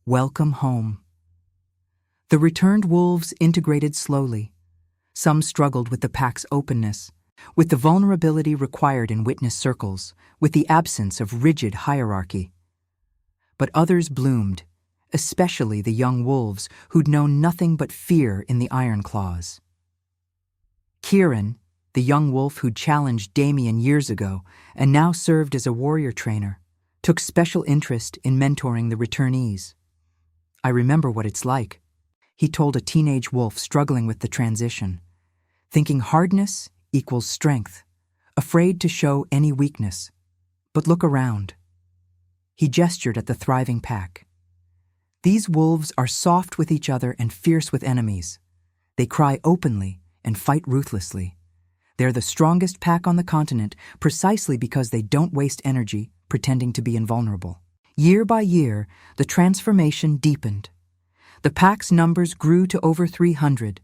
"Welcome home." The returned wolves integrated slowly. Some struggled with the pack's openness, with the vulnerability required in witness circles, with the absence of rigid hierarchy. But others bloomed, especially the young wolves who'd known nothing but fear in the Iron Claws. Kieran, the young wolf who'd challenged Damien years ago and now served as a warrior trainer, took special interest in mentoring the returnees. "I remember what it's like," he told a teenage wolf struggling with the transition, "thinking hardness equals strength, afraid to show any weakness. But look around. He gestured at the thriving pack. These wolves are soft with each other and fierce with enemies. They cry openly and fight ruthlessly. They're the strongest pack on the continent precisely because they don't waste energy pretending to be invulnerable. Year by year, the transformation deepened. The pack's numbers grew to over 300.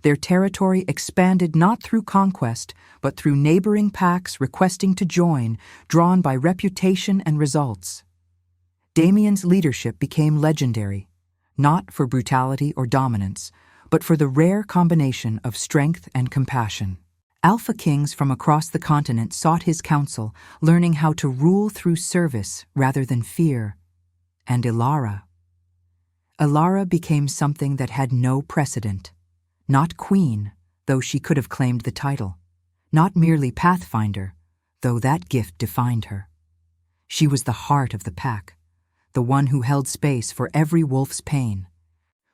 Their territory expanded not through conquest, but through neighboring packs requesting to join, drawn by reputation and results. Damien's leadership became legendary, not for brutality or dominance, but for the rare combination of strength and compassion. Alpha kings from across the continent sought his counsel, learning how to rule through service rather than fear. And Ilara became something that had no precedent. Not queen, though she could have claimed the title. Not merely pathfinder, though that gift defined her. She was the heart of the pack, the one who held space for every wolf's pain,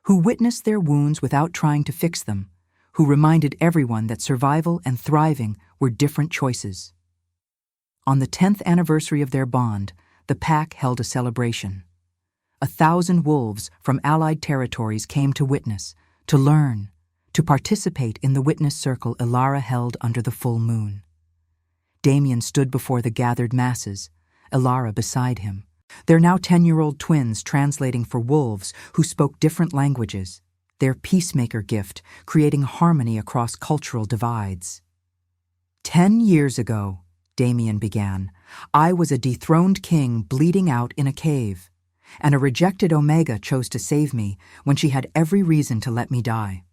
who witnessed their wounds without trying to fix them, who reminded everyone that survival and thriving were different choices. On the 10th anniversary of their bond, the pack held a celebration. 1,000 wolves from allied territories came to witness, to learn, to participate in the witness circle Ilara held under the full moon. Damien stood before the gathered masses, Ilara beside him. They're now 10-year-old twins translating for wolves who spoke different languages, their peacemaker gift creating harmony across cultural divides. 10 years ago, Damien began, I was a dethroned king bleeding out in a cave, and a rejected Omega chose to save me when she had every reason to let me die.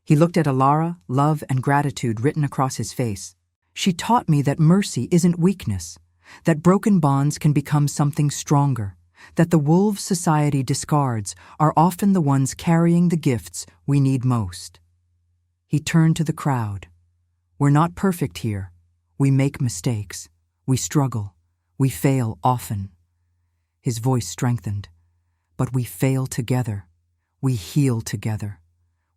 He looked at Ilara, love and gratitude written across his face. She taught me that mercy isn't weakness, that broken bonds can become something stronger, that the wolves society discards are often the ones carrying the gifts we need most. He turned to the crowd. We're not perfect here. We make mistakes. We struggle. We fail often. His voice strengthened. But we fail together. We heal together.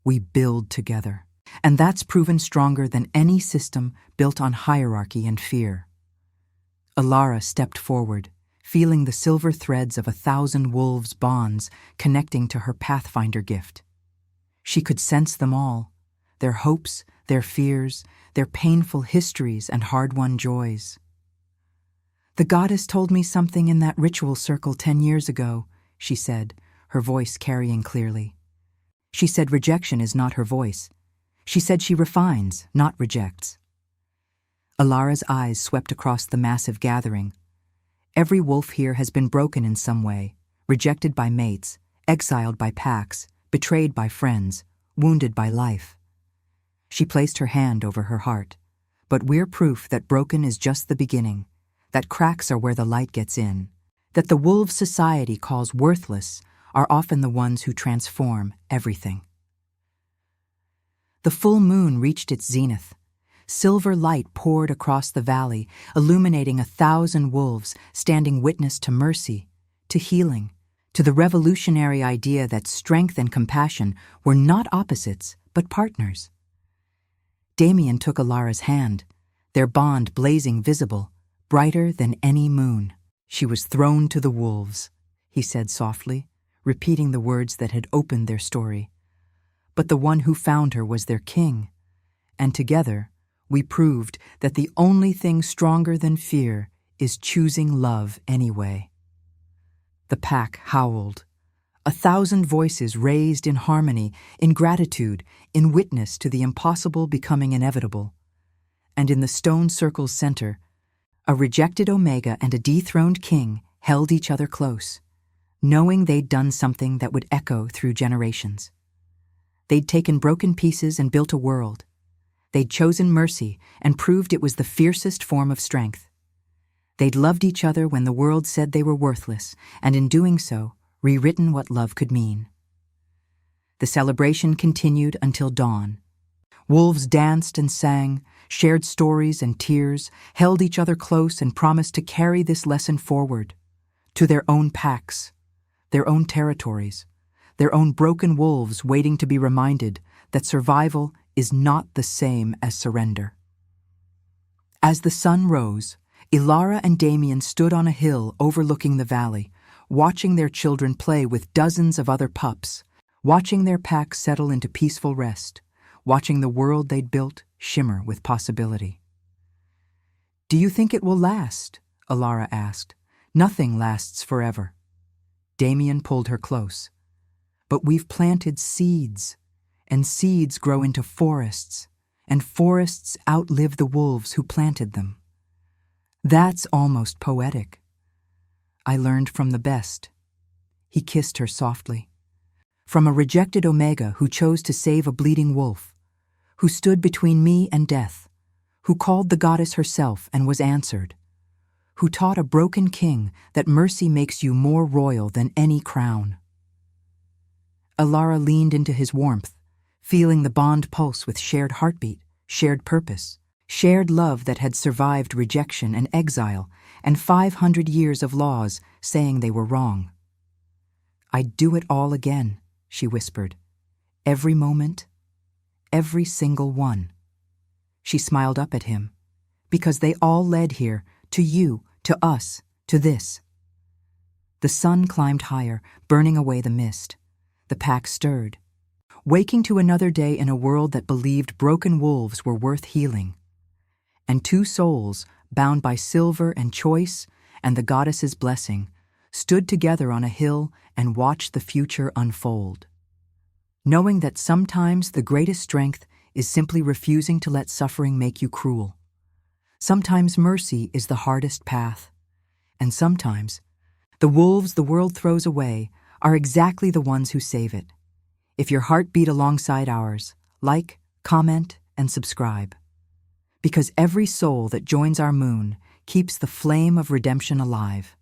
We build together. And that's proven stronger than any system built on hierarchy and fear. Ilara stepped forward, feeling the silver threads of 1,000 wolves' bonds connecting to her Pathfinder gift. She could sense them all, their hopes, their fears, their painful histories and hard-won joys. The goddess told me something in that ritual circle 10 years ago, she said, her voice carrying clearly. She said rejection is not her voice. She said she refines, not rejects. Ilara's eyes swept across the massive gathering. Every wolf here has been broken in some way, rejected by mates, exiled by packs, betrayed by friends, wounded by life. She placed her hand over her heart. But we're proof that broken is just the beginning, that cracks are where the light gets in, that the wolves society calls worthless are often the ones who transform everything. The full moon reached its zenith. Silver light poured across the valley, illuminating 1,000 wolves standing witness to mercy, to healing, to the revolutionary idea that strength and compassion were not opposites, but partners. Damien took Ilara's hand, their bond blazing visible, brighter than any moon. She was thrown to the wolves, he said softly, repeating the words that had opened their story. But the one who found her was their king, and together we proved that the only thing stronger than fear is choosing love anyway. The pack howled. 1,000 voices raised in harmony, in gratitude, in witness to the impossible becoming inevitable. And in the stone circle's center, a rejected Omega and a dethroned king held each other close, knowing they'd done something that would echo through generations. They'd taken broken pieces and built a world. They'd chosen mercy and proved it was the fiercest form of strength. They'd loved each other when the world said they were worthless, and in doing so, rewritten what love could mean. The celebration continued until dawn. Wolves danced and sang, shared stories and tears, held each other close and promised to carry this lesson forward, to their own packs, their own territories, their own broken wolves waiting to be reminded that survival is not the same as surrender. As the sun rose, Ilara and Damien stood on a hill overlooking the valley, watching their children play with dozens of other pups, watching their pack settle into peaceful rest, watching the world they'd built shimmer with possibility. "Do you think it will last?" Ilara asked. "Nothing lasts forever." Damien pulled her close. "But we've planted seeds, and seeds grow into forests, and forests outlive the wolves who planted them. That's almost poetic. I learned from the best." He kissed her softly. "From a rejected Omega who chose to save a bleeding wolf, who stood between me and death, who called the goddess herself and was answered, who taught a broken king that mercy makes you more royal than any crown." Ilara leaned into his warmth, feeling the bond pulse with shared heartbeat, shared purpose, shared love that had survived rejection and exile and 500 years of laws saying they were wrong. "I'd do it all again," she whispered. "Every moment, every single one." She smiled up at him. "Because they all led here, to you, to us, to this." The sun climbed higher, burning away the mist. The pack stirred, waking to another day in a world that believed broken wolves were worth healing. And two souls, bound by silver and choice and the goddess's blessing, stood together on a hill and watched the future unfold. Knowing that sometimes the greatest strength is simply refusing to let suffering make you cruel. Sometimes mercy is the hardest path. And sometimes the wolves the world throws away are exactly the ones who save it. If your heart beat alongside ours, like, comment, and subscribe. Because every soul that joins our moon keeps the flame of redemption alive.